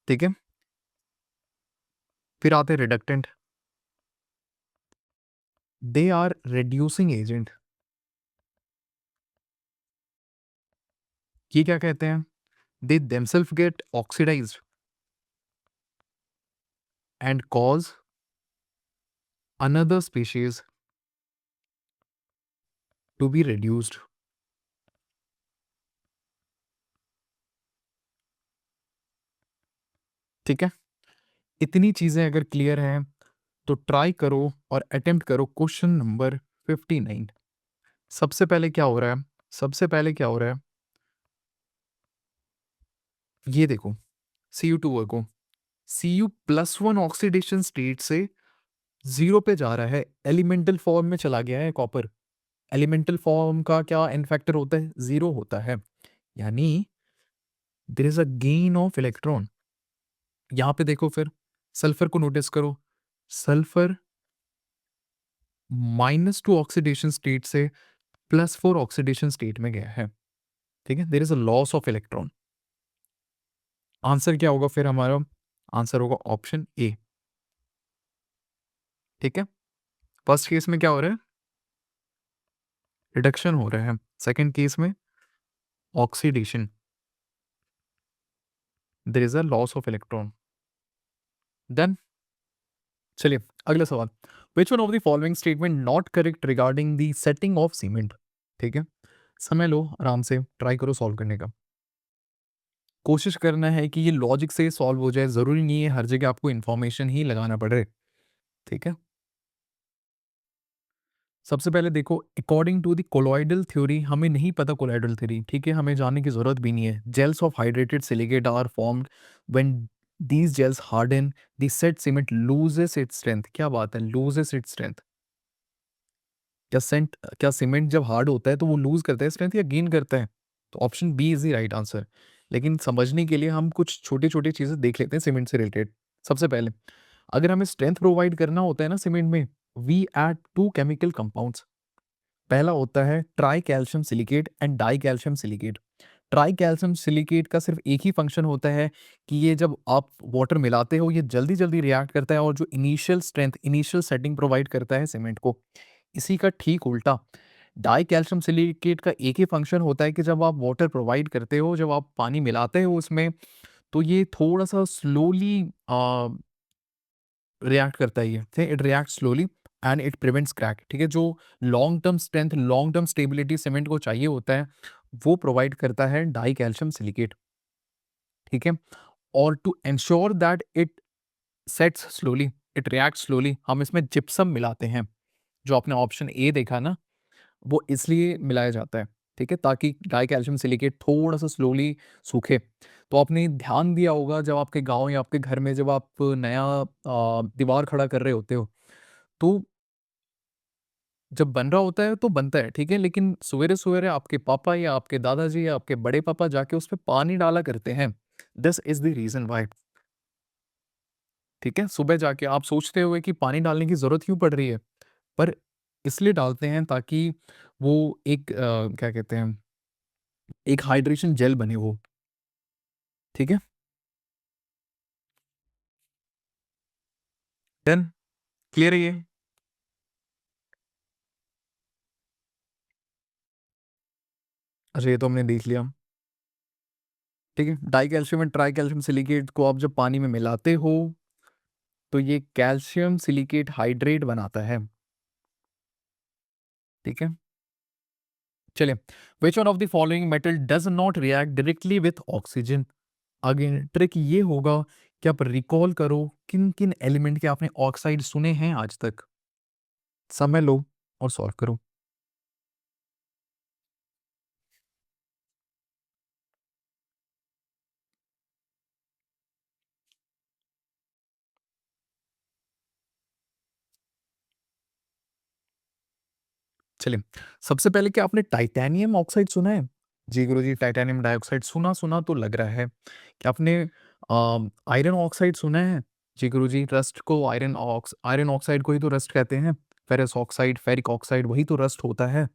ठीक है। फिर आते हैं reductant. They are reducing agent. ये क्या कहते हैं? दे themselves get oxidized and cause another species to be reduced। ठीक है। इतनी चीजें अगर क्लियर हैं तो ट्राई करो और अटेम्प्ट करो क्वेश्चन नंबर 59। सबसे पहले क्या हो रहा है? सबसे पहले क्या हो रहा है, ये देखो। Cu2 को Cu+1 ऑक्सीडेशन स्टेट से 0 पे जा रहा है, एलिमेंटल फॉर्म में चला गया है कॉपर। एलिमेंटल फॉर्म का क्या एन फैक्टर होता है? 0 होता है। यानी there is a gain of electron. यहां पे देखो, फिर सल्फर को नोटिस करो। सल्फर -2 ऑक्सीडेशन स्टेट से +4 ऑक्सीडेशन स्टेट में गया है। ठीक है। There is a loss of electron. Answer क्या होगा फिर हमारा? आंसर होगा ऑप्शन ए। ठीक है। फर्स्ट केस में क्या हो रहा है? रिडक्शन हो रहा है। सेकंड केस में oxidation, there is a loss of electron. Then चलिए अगला सवाल। Which one of the following statement not correct regarding the setting of cement? ठीक है। समय लो, आराम से ट्राई करो सॉल्व करने का। कोशिश करना है कि ये लॉजिक से सॉल्व हो जाए, जरूरी नहीं है हर जगह आपको इंफॉर्मेशन ही लगाना पड़े। ठीक है। सबसे पहले देखो, according to the colloidal theory, हमें नहीं पता कोलॉइडल थ्योरी, ठीक है, हमें जानने की जरूरत भी नहीं है। Gels of hydrated silicate are formed when these gels harden, the set cement loses its strength. क्या बात है, लूजेस इट्स स्ट्रेंथ। क्या सीमेंट जब हार्ड होता है तो वो लूज़ करता है स्ट्रेंथ या गेन करता है? तो option B is the right answer. लेकिन समझने के लिए हम कुछ छोटी-छोटी चीज़ें देख लेते हैं सीमेंट से रिलेटेड। सबसे पहले, अगर हमें स्ट्रेंथ प्रोवाइड करना होता है ना सीमेंट में, वी ऐड 2 केमिकल कंपाउंड्स। पहला होता है try calcium silicate and die calcium silicate. Try calcium silicate का सिर्फ एक ही फंक्शन होता है कि ये जब आप वाटर मिलाते हो ये जल्दी जल्दी रिएक्ट करता है और जो initial strength initial setting provide करता है सीमेंट को। इसी का ठीक उल्टा डाई कैल्शियम सिलिकेट का एक ही फंक्शन होता है कि जब आप वाटर प्रोवाइड करते हो, जब आप पानी मिलाते हो उसमें, तो ये थोड़ा सा स्लोली रिएक्ट करता है ये, ठीक है? It react slowly and it prevents crack, ठीक है? जो long term strength, long term stability cement को चाहिए होता है, वो प्रोवाइड करता है डाई कैल्शियम सिलिकेट, ठीक है? और to ensure that it sets slowly, it reacts slowly, हम इसमें जिप्सम मिलाते हैं। जो आपने ऑप्शन ए देखा ना, वो इसलिए मिलाया जाता है, ठीक है? ताकि डाई कैल्शियम सिलिकेट थोड़ा-सा स्लोली सूखे। तो आपने ध्यान दिया होगा जब आपके गाँव या आपके घर में जब आप नया दीवार खड़ा कर रहे होते हो, तो जब बन रहा होता है तो बनता है, ठीक है? लेकिन सवेरे-सवेरे आपके पापा या आपके दादाजी या आपके बड़े पापा जाके उसपे पानी डाला करते हैं। This is the reason why, ठीक है? सुबह जाके आप सोचते होंगे कि पानी डालने की ज़रूरत क्यों पड़ रही है? पर इसलिए डालते हैं ताकि वो एक क्या कहते हैं, एक हाइड्रेशन जेल बने वो, ठीक है? डन? क्लियर है ये? अच्छा, ये तो हमने देख लिया, ठीक है? Die calcium and try calcium silicate को आप जब पानी में मिलाते हो, तो ये कैल्शियम सिलिकेट हाइड्रेट बनाता है, ठीक है? चलिए, which one of the following metal does not react directly with oxygen? Again trick ये होगा कि आप रिकॉल करो किन-किन एलिमेंट के आपने ऑक्साइड सुने हैं आज तक? समय लो और सॉल्व करो। चलिए, सबसे पहले क्या आपने टाइटेनियम ऑक्साइड सुना है? जी गुरुजी, टाइटेनियम डाइऑक्साइड सुना-सुना तो लग रहा है। क्या आपने आयरन ऑक्साइड सुना है? जी गुरुजी, रस्ट को आयरन ऑक्साइड को ही तो रस्ट कहते हैं। फेरस ऑक्साइड, फेरिक ऑक्साइड वही तो रस्ट होता है।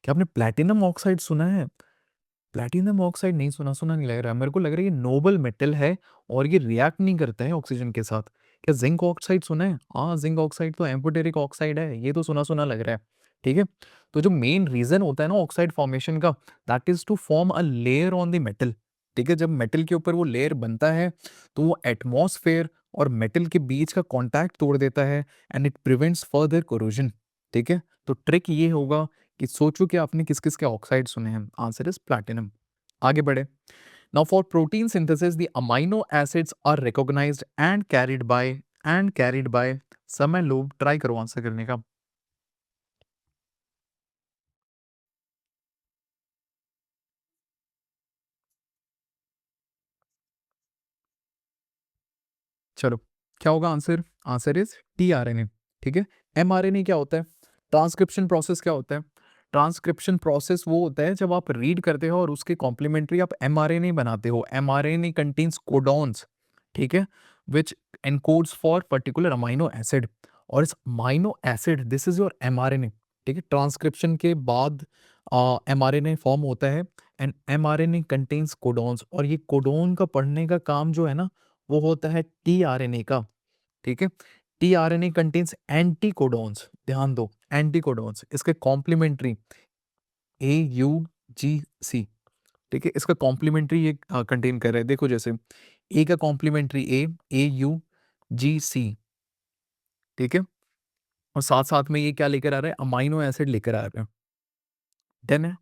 क्या आपने प्लैटिनम ऑक्साइड सुना है? प्लैटिनम ऑक्साइड नहीं सुना, सुना नहीं लग रहा है। मेरे को लग रहा है ये नोबल मेटल है और ये रिएक्ट नहीं करता है ऑक्सीजन के साथ। क्या ज़िंक ऑक्साइड सुना है? हाँ, ज़िंक ऑक्साइड तो एम्फोटेरिक ऑक्साइड है, ये तो सुना-सुना लग रहा है। ठीक है? तो जो मेन रीज़न होता है ना ऑक्साइड फॉर्मेशन का, that is to form a layer on the metal. ठीक है? जब मेटल के ऊपर वो लेयर बनता है, तो वो एटमॉस्फेयर और मेटल के बीच का कॉन्टैक्ट तोड़ देता है and it prevents further corrosion. ठीक है? तो ट्रिक ये होगा कि सोचो कि आपने किस-किस के ऑक्साइड सुने हैं। Answer is platinum. आगे बढ़े। Now for protein synthesis the amino acids are recognised and carried by समय लो, ट्राई करो आंसर करने का। चलो, क्या होगा आंसर? आंसर इज़ टीआरएनए, ठीक है? एमआरएनए क्या होता है? ट्रांसक्रिप्शन प्रोसेस क्या होता है? ट्रांसक्रिप्शन प्रोसेस वो होता है जब आप रीड करते हो और उसके कॉम्प्लीमेंट्री आप एमआरएनए बनाते हो। एमआरएनए कंटेन्स कोडॉन्स, ठीक है? Which encodes for particular amino acid और इस amino acid this is your mRNA, ठीक है? ट्रांसक्रिप्शन के बाद एमआरएनए फॉर्म होता है एंड एमआरएनए कंटेन्स कोडॉन्स और ये कोडॉन का पढ़ने का काम जो है ना वो होता है टीआरएनए का, ठीक है? टीआरएनए कंटेन्स एंटीकोडॉन्स, ध्यान दो, एंटीकोडॉन्स, इसके कॉम्प्लीमेंट्री एयूजीसी, ठीक है? इसका कॉम्प्लीमेंट्री ये कंटेन कर रहा है। देखो जैसे ए का कॉम्प्लीमेंट्री एयूजीसी, ठीक है? और साथ-साथ में ये क्या लेकर आ रहा है? अमाइनो एसिड लेकर आ रहा है। डन है?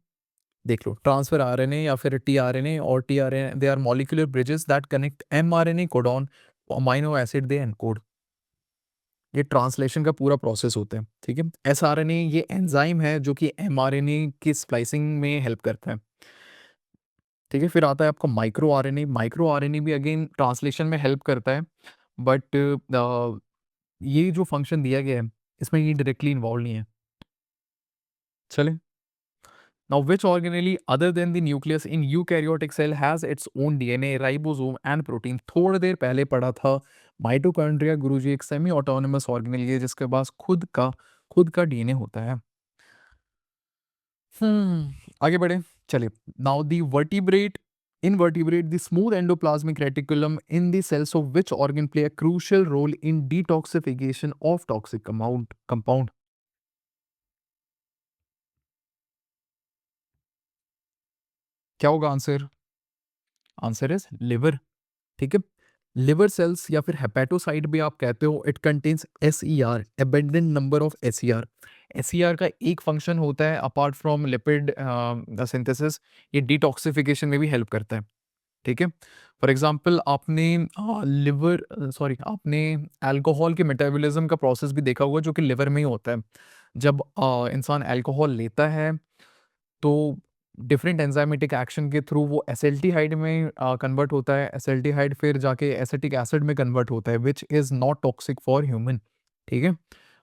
देख लो, ट्रांसफर आरएनए या फिर टीआरएनए और tRNA they are molecular bridges that connect mRNA codon amino acid they encode. ये ट्रांसलेशन का पूरा प्रोसेस होता है, ठीक है? एसआरएनए ये एंजाइम है जो कि एमआरएनए की स्प्लाइसिंग में हेल्प करता है, ठीक है? फिर आता है आपका माइक्रो आरएनए भी अगेन ट्रांसलेशन में हेल्प करता है, बट ये जो फंक्शन दिया गया है, इसमें ये डायरेक्टली इन्वॉल्व नहीं है, चले। Now, which organelle other than the nucleus in eukaryotic cell has its own DNA, ribosome and protein? थोड़ी देर पहले पढ़ा था माइटोकॉन्ड्रिया गुरुजी एक सेमी ऑटोनोमस ऑर्गेनेल है जिसके पास खुद का डीएनए होता है। आगे बढ़े। चलिए। Now the vertebrate invertebrate the smooth endoplasmic reticulum in the cells of which organ play a crucial role in detoxification of toxic compound. क्या होगा आंसर? Answer is liver. ठीक है। लिवर सेल्स या फिर हेपेटोसाइट भी आप कहते हो, it contains SER, abundant number of SER. SER का एक फंक्शन होता है अपार्ट फ्रॉम लिपिड सिंथेसिस, ये डिटॉक्सिफिकेशन में भी हेल्प करता है। ठीक है। फॉर एग्जांपल आपने आपने अल्कोहल के मेटाबॉलिज्म का प्रोसेस भी देखा होगा जो कि लिवर में ही होता है। जब इंसान अल्कोहल लेता है तो डिफरेंट एंजाइमेटिक एक्शन के थ्रू वो एसिल्टीहाइड में कन्वर्ट होता है, एसिल्टीहाइड फिर जाके एसिटिक एसिड में कन्वर्ट होता है which is not toxic for human. ठीक है।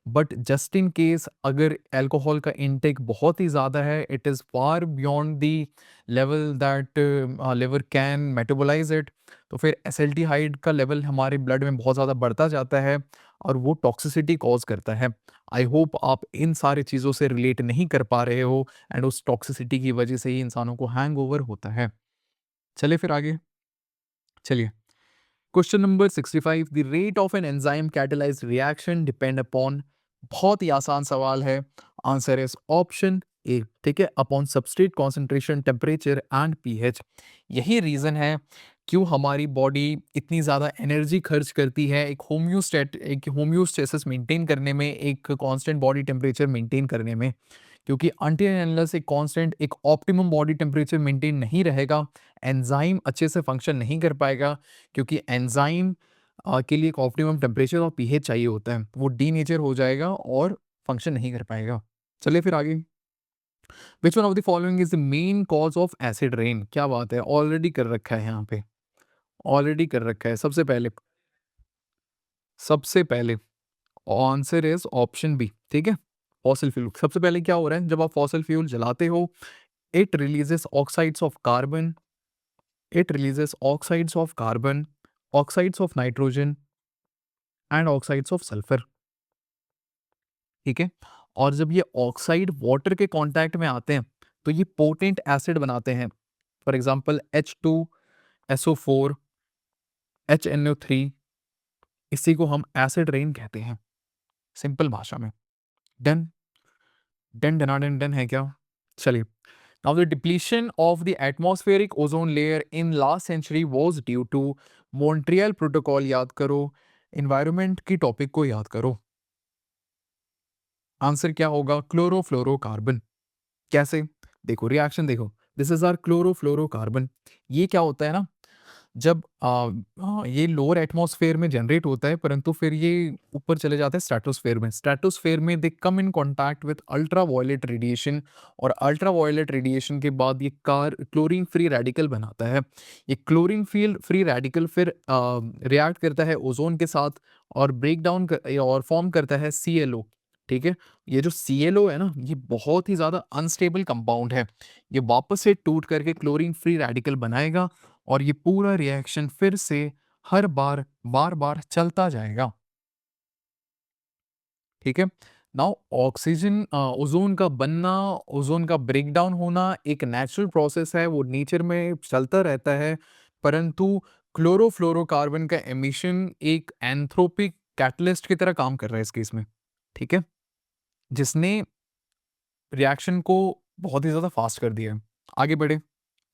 बट जस्ट इन केस अगर अल्कोहल का इनटेक बहुत ही ज़्यादा है, it is far beyond the level that liver can metabolise it, तो फिर एसिल्टीहाइड का लेवल हमारे ब्लड में बहुत ज़्यादा बढ़ता जाता है और वो टॉक्सिसिटी कॉज करता है। आई होप आप इन सारी चीज़ों से रिलेट नहीं कर पा रहे हो एंड उस टॉक्सिसिटी की वजह से ही इंसानों को हैंगओवर होता है। चलिए फिर आगे। चलिए। Question number 65, the rate of an enzyme catalysed reaction depend upon. बहुत ही आसान सवाल है। Answer is option A. ठीक है। Upon substrate concentration, temperature and pH. यही रीजन है क्यों हमारी बॉडी इतनी ज़्यादा एनर्जी खर्च करती है एक होम्योस्टेसिस मेंटेन करने में, एक कांस्टेंट बॉडी टेम्परेचर मेंटेन करने में। क्योंकि अनटिल एंड अनलेस एक कांस्टेंट एक ऑप्टिमम बॉडी टेम्परेचर मेंटेन नहीं रहेगा, एंजाइम अच्छे से फंक्शन नहीं कर पाएगा। क्योंकि एंजाइम के लिए एक ऑप्टिमम टेम्परेचर और पीएच चाहिए होता है, वो डीनेचर हो जाएगा और फंक्शन नहीं कर पाएगा। चलिए फिर आगे। Which one of the following is the main cause of acid rain? क्या बात है, ऑलरेडी कर रखा है यहाँ पे, ऑलरेडी कर रखा है। सबसे पहले आंसर इज ऑप्शन बी। ठीक है। Fossil fuel. सबसे पहले क्या हो रहा है जब आप फॉसिल फ्यूल जलाते हो, it releases oxides of carbon, it releases oxides of carbon, oxides of nitrogen and oxides of sulfur। ठीक है। और जब ये ऑक्साइड वाटर के कांटेक्ट में आते हैं तो ये पोटेंट एसिड बनाते हैं। फॉर एग्जांपल H2SO4, HNO3, इसी को हम एसिड रेन कहते हैं सिंपल भाषा में। डन। डन डनाडन डन है क्या? चलिए। Now, the depletion of the atmospheric ozone layer in last century was due to Montreal Protocol। याद करो, environment की टॉपिक को याद करो। आंसर क्या होगा? क्लोरोफ्लोरोकार्बन। कैसे? देखो रिएक्शन देखो, दिस इज आर क्लोरोफ्लोरोकार्बन। ये क्या होता है ना, जब ये लोअर एटमॉस्फेयर में जनरेट होता है परंतु फिर ये ऊपर चले जाते हैं स्ट्रेटोस्फेयर में। स्ट्रेटोस्फेयर में they come in contact with ultra violet radiation और अल्ट्रा वायलेट रेडिएशन के बाद ये क्लोरीन फ्री रेडिकल बनाता है। ये क्लोरीन फ्री रेडिकल फिर रिएक्ट करता है ओजोन के साथ और ब्रेक डाउन और फॉर्म करता है ClO। ठीक है। ये जो ClO है ना, ये बहुत ही ज़्यादा अनस्टेबल कंपाउंड है। ये वापस से टूट करके क्लोरीन फ्री रेडिकल बनाएगा और ये पूरा रिएक्शन फिर से हर बार चलता जाएगा। ठीक है। नाउ ऑक्सीजन ओजोन का बनना, ओजोन का ब्रेक डाउन होना एक नेचुरल प्रोसेस है, वो नेचर में चलता रहता है। परंतु क्लोरोफ्लोरोकार्बन का एमिशन एक एंथ्रोपिक कैटलिस्ट की तरह काम कर रहा है इस केस में। ठीक है। जिसने रिएक्शन को बहुत ही ज्यादा फास्ट कर दिया है। आगे बढ़े।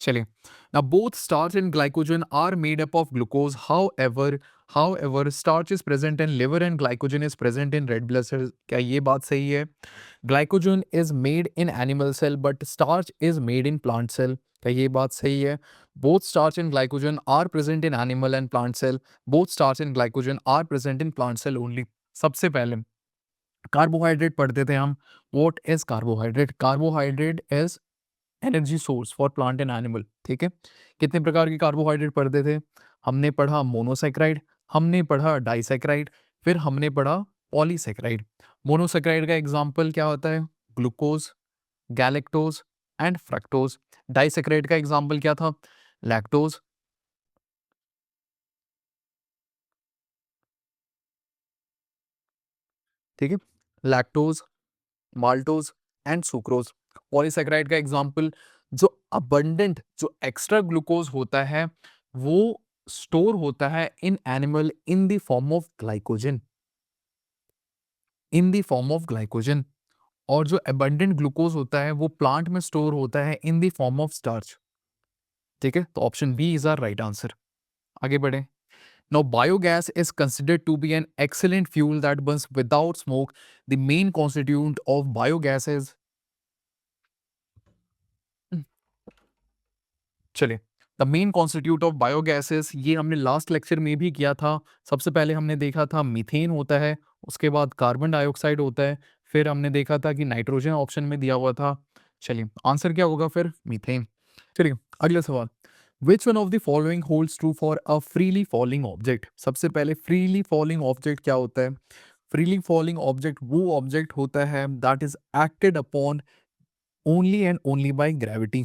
चलिए। now both starch and glycogen are made up of glucose, however starch is present in liver and glycogen is present in red blood cells। क्या ये बात सही है? glycogen is made in animal cell but starch is made in plant cell। क्या ये बात सही है? both starch and glycogen are present in animal and plant cell, both starch and glycogen are present in plant cell only। सबसे पहले carbohydrate पढ़ते थे हम। What is carbohydrate? Carbohydrate is energy source for plant and animal. ठीक है। कितने प्रकार के कार्बोहाइड्रेट पढ़ते थे? हमने पढ़ा मोनोसैकेराइड, हमने पढ़ा डाइसैकेराइड, फिर हमने पढ़ा पॉलीसैकेराइड। मोनोसैकेराइड का एग्जांपल क्या होता है? Glucose, galactose and fructose. Disaccharide का एग्जाम्पल क्या था? लैक्टोज, ठीक है, lactose, maltose and sucrose. Polysaccharide का एग्जाम्पल, जो अबंडेंट, जो एक्स्ट्रा ग्लूकोज होता है वो स्टोर होता है in animal in the form of glycogen, in the form of glycogen. और जो अबंडेंट ग्लूकोज होता है वो प्लांट में स्टोर होता है in the form of starch. ठीक है, तो option B is our right answer. आगे बढ़े। Now, biogas is considered to be an excellent fuel that burns without smoke. The main constituent of biogas is, चलिए, the main constitute of biogases, ये हमने last lecture में भी किया था। सबसे पहले हमने देखा था मीथेन होता है, उसके बाद कार्बन डाइऑक्साइड होता है, फिर हमने देखा था कि नाइट्रोजन ऑप्शन में दिया हुआ था। चलिए, आंसर क्या होगा फिर? मीथेन। चलिए, अगला सवाल। Which one of the following holds true for a freely falling object? सबसे पहले फ्रीली फॉलिंग ऑब्जेक्ट क्या होता है? फ्रीली फॉलिंग ऑब्जेक्ट वो ऑब्जेक्ट होता है that is acted upon only and only by gravity.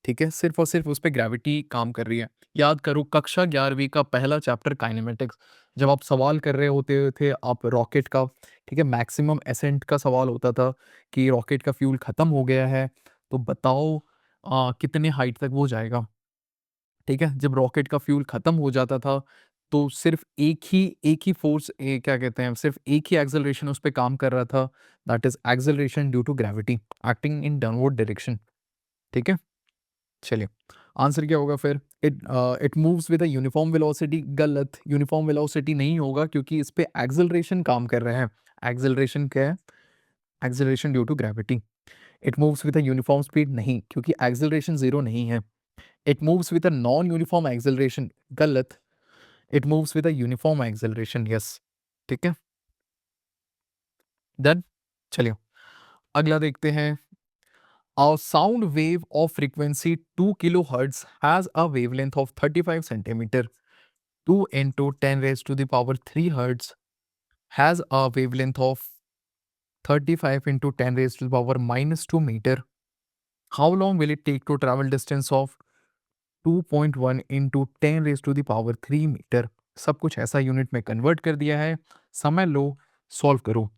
ठीक है, सिर्फ और सिर्फ उस पे ग्रेविटी काम कर रही है। याद करो कक्षा 11वीं का पहला चैप्टर काइनेमेटिक्स, जब आप सवाल कर रहे होते थे आप रॉकेट का, ठीक है, मैक्सिमम एसेंट का सवाल होता था कि रॉकेट का फ्यूल खत्म हो गया है, तो बताओ कितने हाइट तक वो जाएगा। ठीक है, जब रॉकेट का फ्यूल खत्म हो जाता था तो सिर्फ एक ही फोर्स, क्या कहते हैं, सिर्फ एक ही एक्सेलरेशन उस पे काम कर रहा था, that is acceleration due to gravity acting in downward direction. ठीक है, चलिए, आंसर क्या होगा फिर? It moves with a uniform velocity. गलत, यूनिफॉर्म वेलोसिटी नहीं होगा क्योंकि इस पे एक्सेलरेशन काम कर रहा है। एक्सेलरेशन क्या है? Acceleration due to gravity. It moves with a uniform speed, नहीं, क्योंकि एक्सेलरेशन जीरो नहीं है। It moves with a non uniform acceleration. गलत, it moves with a uniform acceleration, yes. ठीक है, डन। चलिए, अगला देखते हैं। A sound wave of frequency 2 kilohertz has a wavelength of 35 centimeter. 2 into 10 raised to the power 3 hertz has a wavelength of 35 into 10 raised to the power minus 2 meter. How long will it take to travel distance of 2.1 into 10 raised to the power 3 meter? सब कुछ ऐसा unit में convert कर दिया है। समय लो, solve करो।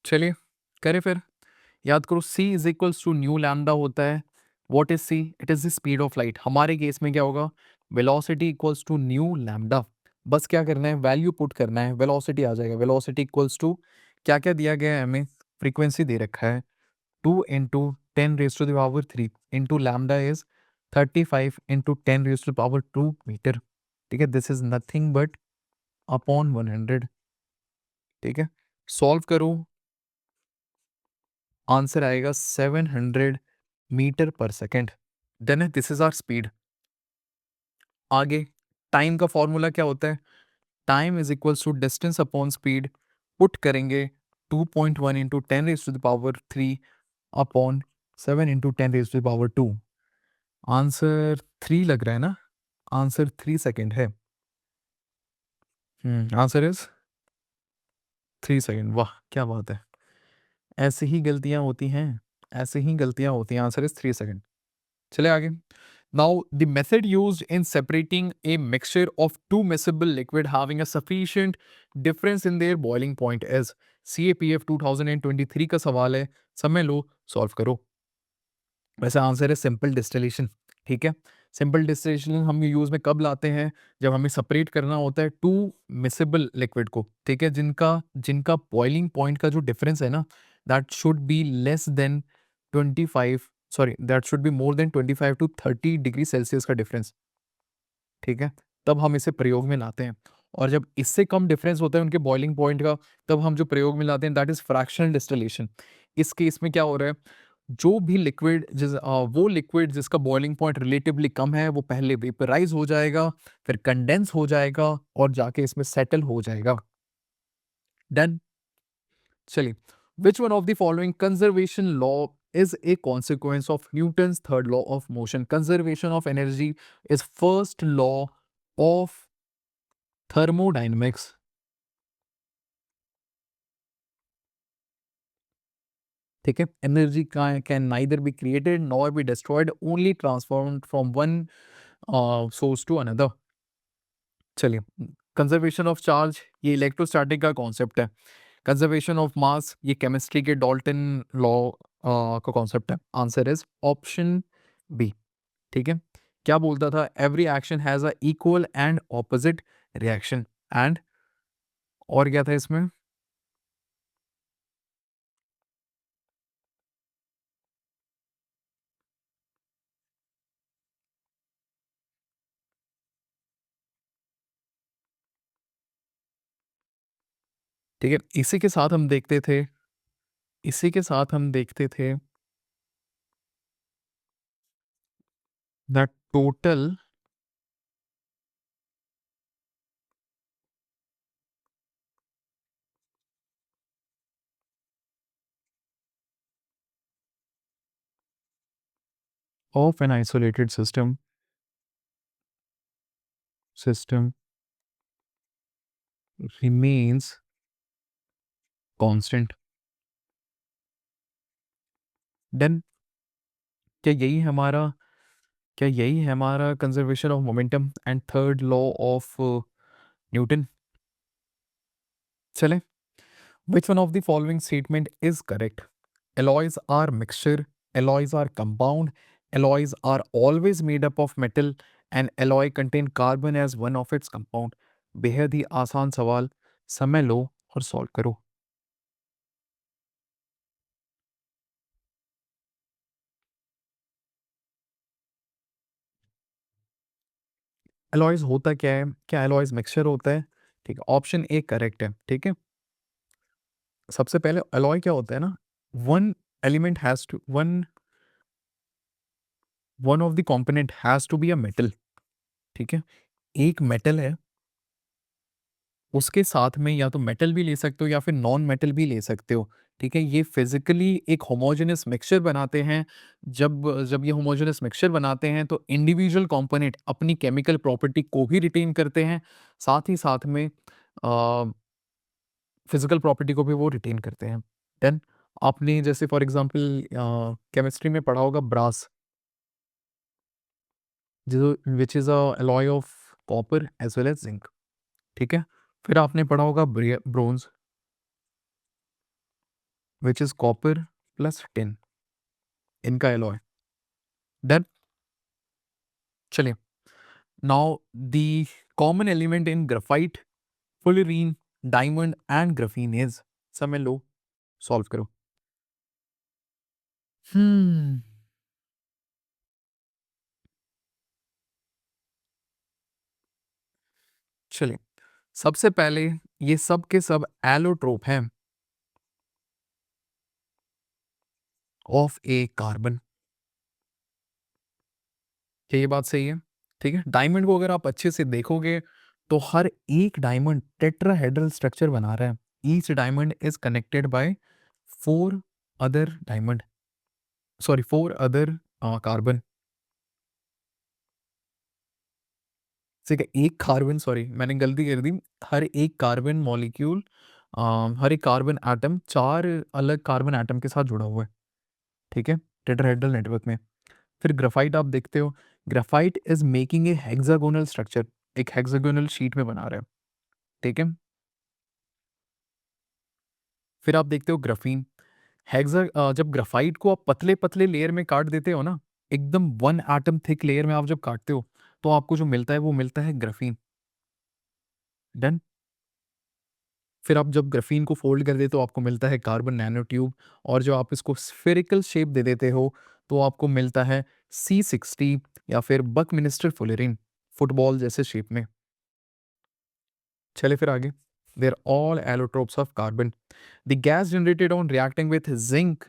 चलिए, करें फिर। याद करो c is equals to nu lambda होता है। What is c? It is the speed of light. हमारे केस में क्या होगा? Velocity equals to nu lambda. बस क्या करना है? वैल्यू पुट करना है, वेलोसिटी आ जाएगा। वेलोसिटी इक्वल्स टू क्या क्या दिया गया है हमें? फ्रीक्वेंसी दे रखा है 2 into 10 raise to the power 3 into lambda is 35 into 10 raise to the power 2 metre. ठीक है, this is nothing but upon 100। ठीक है, सॉल्व करो, आंसर आएगा 700 मीटर पर सेकेंड। देन है, दिस इज आवर स्पीड। आगे टाइम का फॉर्मूला क्या होता है? Time is equals to distance upon speed. Put करेंगे 2.1 into 10 raise to the power 3 upon 7 into 10 raise to the power 2। Answer 3 लग रहा है ना? आंसर 3 सेकेंड है। Answer is 3 second. वाह, क्या बात है, ऐसे ही गलतियां होती हैं, ऐसे ही गलतियां होती हैं। Answer is 3 second. चले आगे। Now, the method used in separating a mixture of two miscible liquid having a sufficient difference in their boiling point is CAPF 2023 का सवाल है। समय लो, सॉल्व करो। वैसे आंसर है सिंपल डिस्टिलेशन। ठीक है, सिंपल डिस्टिलेशन हम यूज में कब लाते हैं? जब हमें सेपरेट करना होता है टू मिसिबल लिक्विड को। ठीक है, जिनका जिनका बॉइलिंग पॉइंट का जो डिफरेंस है ना, that should be less than 25, sorry, that should be more than 25 to 30 degree Celsius का डिफरेंस। ठीक है, तब हम इसे प्रयोग में लाते हैं। और जब इससे कम डिफरेंस होता है उनके बॉइलिंग पॉइंट का, तब हम जो प्रयोग में लाते हैं दैट इज फ्रैक्शनल डिस्टिलेशन। इस केस में क्या हो रहा है? जो भी लिक्विड वो लिक्विड जिसका बॉइलिंग पॉइंट रिलेटिवली कम है वो पहले वेपराइज हो जाएगा, फिर कंडेंस हो जाएगा और जाके इसमें सेटल हो जाएगा। डन। चलिए, विच one of the following conservation law is a consequence of Newton's third law of motion? Conservation of energy is first law of thermodynamics. ठीक है, energy can neither be created nor be destroyed, only transformed from one source to another. चलिए, conservation of charge ये electrostatic का concept है। Conservation of mass ये chemistry के Dalton law का concept है। Answer is option B. ठीक है, क्या बोलता था? Every action has a equal and opposite reaction. And और क्या था इसमें? ठीक है, इसी के साथ हम देखते थे, इसी के साथ हम देखते थे the total of an isolated system remains constant। Then क्या यही हमारा क्या यही है हमारा conservation of momentum and third law of Newton? चले, which one of the following statement is correct? alloys are mixture, alloys are compound, alloys are always made up of metal, and alloy contain carbon as one of its compound। बेहद ही आसान सवाल, समय लो और solve करो। alloys होता क्या है? क्या alloys मिक्सचर होता है? ठीक है, ऑप्शन ए करेक्ट है। ठीक है, सबसे पहले alloy क्या होता है ना, one element has to one of the component has to be a metal. ठीक है, एक मेटल है, उसके साथ में या तो मेटल भी ले सकते हो या फिर नॉन मेटल भी ले सकते हो। ठीक है, ये फिजिकली एक होमोजेनस मिक्सचर बनाते हैं। जब जब ये होमोजेनस मिक्सचर बनाते हैं तो इंडिविजुअल कंपोनेंट अपनी केमिकल प्रॉपर्टी को भी रिटेन करते हैं, साथ ही साथ में फिजिकल प्रॉपर्टी को भी वो रिटेन करते हैं। देन आपने जैसे फॉर एग्जांपल केमिस्ट्री में पढ़ा होगा ब्रास, जो which is a alloy of copper as well as zinc. ठीक है, फिर आपने पढ़ा होगा bronze, which is copper plus tin, इनका एलॉय। देन चलिए, now the common element in graphite, fullerene, diamond and graphene is. समय लो, सॉल्व करो। हम्म चलिए, सबसे पहले ये सब के सब एलोट्रोप हैं ऑफ ए कार्बन। क्या ये बात सही है? ठीक है, डायमंड को अगर आप अच्छे से देखोगे तो हर एक डायमंड टेट्राहेड्रल स्ट्रक्चर बना रहा है। Each diamond is connected by four other diamond, sorry four other carbon. ठीक है, एक कार्बन, सॉरी मैंने गलती कर दी। हर एक कार्बन मॉलिक्यूल, हर एक कार्बन एटम चार अलग कार्बन एटम के साथ जुड़ा हुआ है। ठीक है, टेट्राहेड्रल नेटवर्क में। फिर ग्राफाइट आप देखते हो, graphite is making a hexagonal structure, एक हेक्सागोनल शीट में बना रहा है। ठीक है, फिर आप देखते हो ग्राफीन, जब ग्राफाइट को आप पतले पतले लेयर में काट देते हो ना, एकदम वन एटम थिक लेयर में आप जब काटते हो तो आपको जो मिलता है वो मिलता है ग्राफीन। डन। फिर आप जब ग्राफीन को फोल्ड कर देते हो आपको मिलता है कार्बन नैनो ट्यूब, और जो आप इसको स्फेरिकल शेप दे देते हो तो आपको मिलता है C60 या फिर बकमिनिस्टर फुलेरिन, फुटबॉल जैसे शेप में। चले फिर आगे, there all allotropes of carbon. The gas generated on reacting with zinc,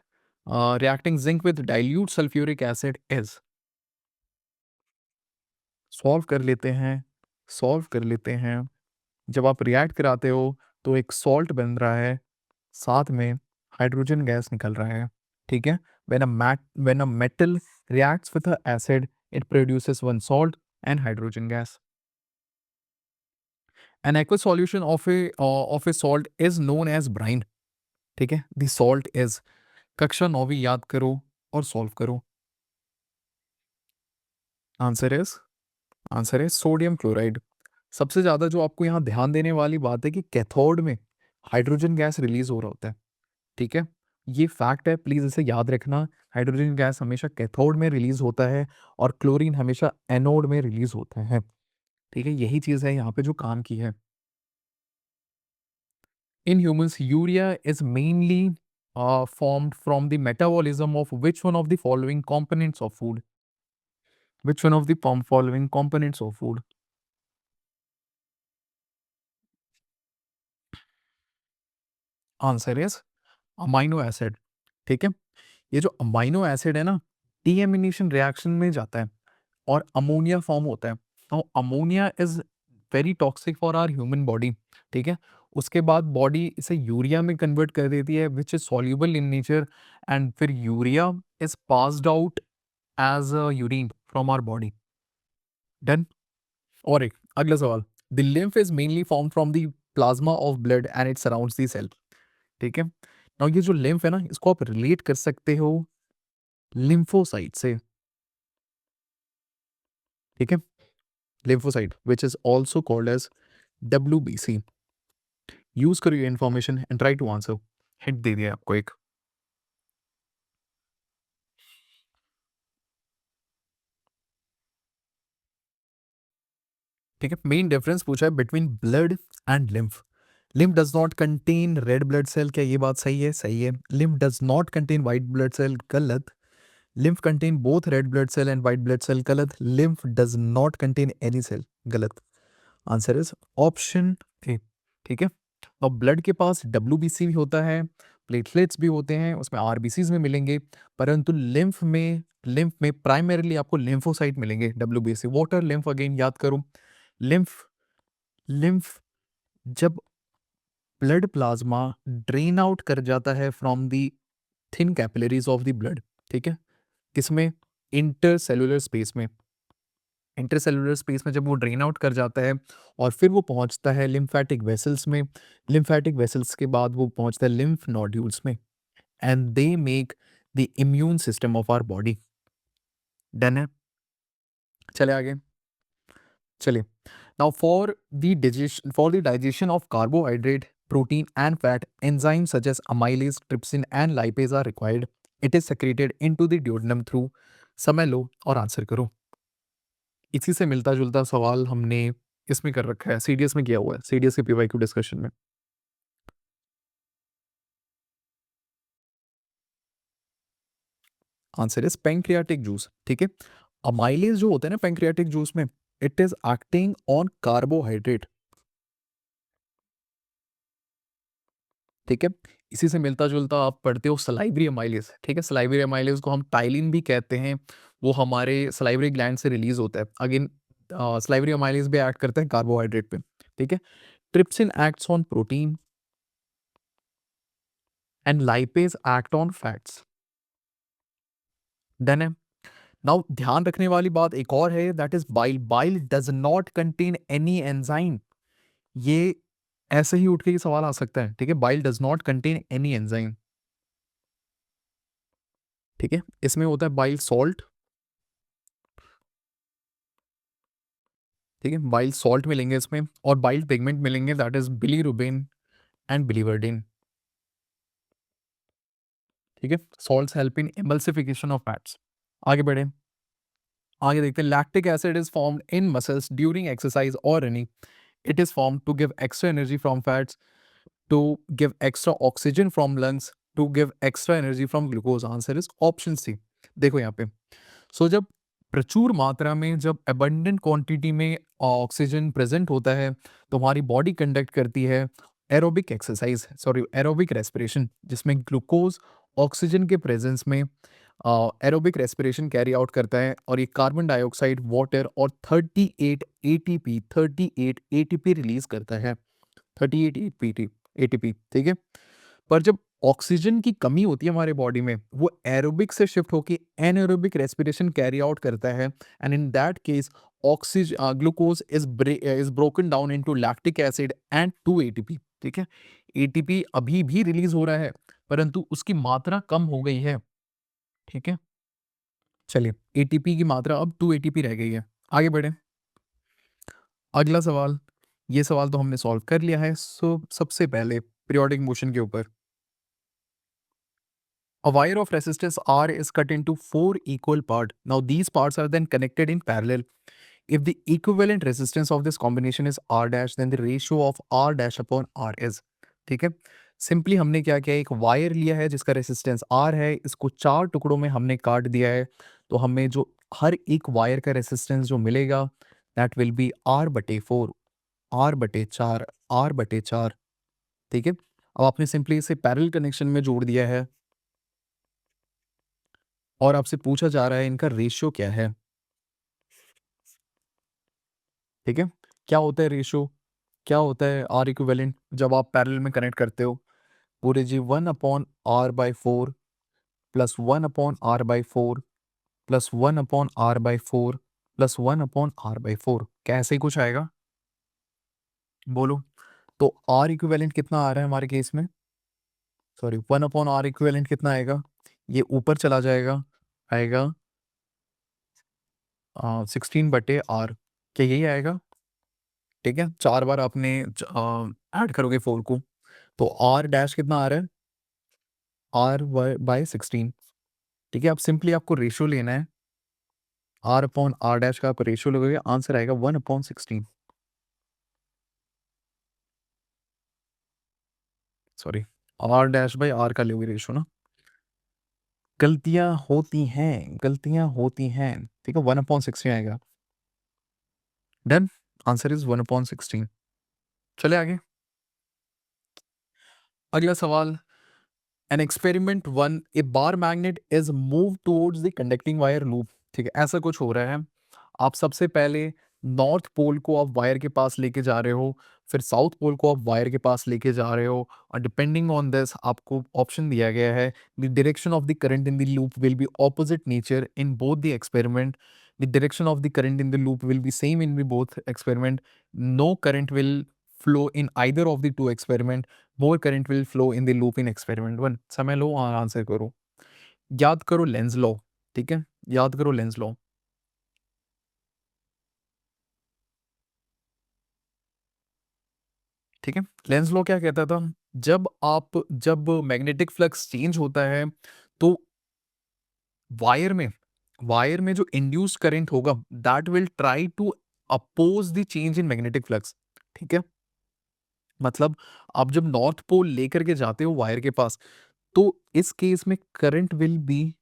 reacting zinc with dilute sulfuric acid is। Solve कर लेते हैं, सॉल्व कर लेते हैं। जब आप रिएक्ट कराते हो तो एक सॉल्ट बन रहा है, साथ में हाइड्रोजन गैस निकल रहा है। ठीक है, when a metal reacts with a acid it produces one salt and hydrogen gas। An aqueous solution of a salt is known as brine, ठीक है। द सॉल्ट इज, कक्षा 9वीं याद करो और सॉल्व करो। आंसर इज, आंसर है sodium chloride. सबसे ज्यादा जो आपको यहाँ ध्यान देने वाली बात है कि कैथोड में हाइड्रोजन गैस रिलीज हो रहा होता है, ठीक है। ये फैक्ट है, प्लीज इसे याद रखना। हाइड्रोजन गैस हमेशा कैथोड में रिलीज होता है और क्लोरीन हमेशा एनोड में रिलीज होता है, ठीक है। यही चीज है यहाँ पे जो काम की है। In humans urea is mainly formed from the metabolism of which one of the following components of food? Which one of the following components of food? Answer is amino acid, ठीक है। ये जो अमाइनो एसिड है ना, deamination reaction में जाता है और अमोनिया फॉर्म होता है। तो ammonia is very toxic for our human body, ठीक है। उसके बाद बॉडी इसे यूरिया में कन्वर्ट कर देती है which is soluble in nature, and फिर urea is passed out as urine from our body. Done. और एक अगला सवाल, the lymph is mainly form from the plasma of blood and it surrounds the cell, ठीक है। Now ये जो lymph है ना, इसको आप रिलेट कर सकते हो लिम्फोसाइट से, ठीक है। Lymphocyte which is also called as WBC। Use करो ये information and try to answer. Hint दे दिया आपको एक, ठीक है। मेन डिफरेंस पूछा है between blood and lymph. Lymph does not contain red blood cell, क्या ये बात सही है? सही है। Lymph does not contain white blood cell, गलत। Lymph contain both red blood cell and white blood cell, गलत। Lymph does not contain any cell, गलत। आंसर इज ऑप्शन ए, ठीक है। अब ब्लड के पास WBC भी होता है, प्लेटलेट्स भी होते हैं, उसमें RBCs में मिलेंगे, परंतु लिम्फ में प्राइमरीली आपको लिम्फोसाइट मिलेंगे। WBC वाटर लिम्फ, अगेन याद करो, लिम्फ लिम्फ जब ब्लड प्लाज्मा ड्रेन आउट कर जाता है from the thin capillaries of the blood, ठीक है। किसमें? इंटरसेलुलर स्पेस में। इंटरसेलुलर स्पेस में जब वो ड्रेन आउट कर जाता है और फिर वो पहुंचता है लिम्फेटिक वेसल्स में, लिम्फेटिक वेसल्स के बाद वो पहुंचता है लिम्फ नोड्यूल्स में, and they make the immune system of our body. Done है। चले आगे, चलिए। Now for the digestion of carbohydrate, protein and fat, enzymes such as amylase, trypsin and lipase are required. It is secreted into the duodenum through, समय लो और answer करो। इसी से मिलता जुलता सवाल हमने इसमें कर रखा है, CDS में किया हुआ है, CDS के PYQ डिस्कशन में। आंसर इज पैंक्रियाटिक जूस, ठीक है। अमाइलेज जो होता है ना पैंक्रियाटिक जूस में, it is acting on carbohydrate, ठीक है। इसी से मिलता जुलता आप पढ़ते हो सलाइवरी अमाइलेज, ठीक है। सलाइवरी अमाइलेज को हम टाइलिन भी कहते हैं, वो हमारे सलाइवरी ग्लैंड से रिलीज होता है। अगेन सलाइवरी अमाइलेज भी एक्ट करता है कार्बोहाइड्रेट पे, ठीक है। Trypsin acts on protein and lipase act on fats. Done है। नाउ ध्यान रखने वाली बात एक और है, that is bile. Bile does not contain any enzyme. ये ऐसे ही उठ के ये सवाल आ सकता है, ठीक है। Bile does not contain any enzyme, ठीक है। इसमें होता है बाइल सॉल्ट, ठीक है। बाइल सॉल्ट मिलेंगे इसमें, और बाइल पिगमेंट मिलेंगे, that is bilirubin and biliverdin, ठीक है। Salts help in emulsification of fats. आगे बढ़े, आगे देखते हैं। Lactic acid is formed in muscles during exercise और रनिंग। It is formed to give extra energy from fats, to give extra oxygen from lungs, to give extra energy from glucose. Answer is option C। देखो यहाँ पे, सो जब प्रचुर मात्रा में, जब abundant क्वांटिटी में ऑक्सीजन प्रेजेंट होता है, तो हमारी बॉडी कंडक्ट करती है aerobic exercise, sorry aerobic respiration, जिसमें ग्लूकोज ऑक्सीजन के प्रेजेंस में एरोबिक रेस्पिरेशन कैरी आउट करता है, और ये कार्बन डाइऑक्साइड, वाटर और 38 ATP रिलीज करता है। 38 ATP, ठीक है। पर जब ऑक्सीजन की कमी होती है हमारे बॉडी में, वो एरोबिक से शिफ्ट होकर एनएरोबिक रेस्पिरेशन कैरी आउट करता है, and in that case glucose is broken down into lactic acid and 2 ATP. ठीक है, एटीपी अभी भी रिलीज हो रहा है परंतु उसकी मात्रा कम हो गई है। ठीक है, चलिए एटीपी की मात्रा अब 2 एटीपी रह गई है। आगे बढ़े, अगला सवाल, ये सवाल तो हमने सॉल्व कर लिया है। सो सबसे पहले पीरियोडिक मोशन के ऊपर, a wire of resistance R is cut into 4 equal parts. Now these parts are then connected in parallel. If the equivalent resistance of this combination is R dash, then the ratio of R dash upon R is, ठीक है, simply हमने क्या किया, एक wire लिया है जिसका resistance R है, इसको 4 टुकड़ों में हमने काट दिया है, तो हमें जो हर एक वायर का रेसिस्टेंस जो मिलेगा that will be R/4, R/4, R/4। ठीक है, अब आपने सिंपली इसे पैरेलल कनेक्शन में जोड़ दिया है और आपसे पूछा जा रहा है इनका रेशियो क्या है। ठीक है, क्या होता है रेशियो, क्या होता है आर इक्विवेलेंट जब आप पैरेलल में कनेक्ट करते हो, पूरे जी 1/r/4 plus 1/r/4 plus 1/r/4 plus 1/r/4, क्या ऐसे ही कुछ आएगा, बोलो। तो आर इक्विवेलेंट कितना आ रहा है हमारे केस में, सॉरी 1/r इक्विवेलेंट कितना आएगा, ये ऊपर चला जाएगा, आएगा 16/r, क्या यही आएगा। ठीक है, 4 बार आपने ऐड करोगे 4 को, तो आर डैश कितना आ रहा है, R/16। ठीक है, अब सिंपली आपको रेशियो लेना है, R/r डैश का आप रेशियो लोगे, आंसर आएगा 1/16। Sorry, R dash by R का लोगे रेशियो ना, गलतियां होती हैं, गलतियां होती हैं। ठीक है, 1/16 आएगा, डन, आंसर इज 1/16। चले आगे, अगला सवाल, an experiment 1, A bar magnet is move towards the conducting wire loop. ठीक है, ऐसा कुछ हो रहा है, आप सबसे पहले नॉर्थ पोल को आप वायर के पास लेके जा रहे हो, फिर साउथ पोल को आप वायर के पास लेके जा रहे हो, और डिपेंडिंग ऑन दिस आपको ऑप्शन दिया गया है, the direction of the current in the loop will be opposite nature in both the experiment, the direction of the current in the loop will be same in the both experiment, no current will flow in either of the two experiment, more current will flow in the loop in experiment 1। समय लो और answer करो, याद करो Lenz law. ठीक है, याद करो लेंज लॉ। ठीक है, लेंज लॉ क्या कहता था, जब मैग्नेटिक फ्लक्स चेंज होता है तो वायर में वायर में जो इंड्यूस्ड करंट होगा that will try to oppose the change in magnetic flux. ठीक है, मतलब आप जब नॉर्थ पोल लेकर के जाते हो वायर के पास, तो इस केस में current will be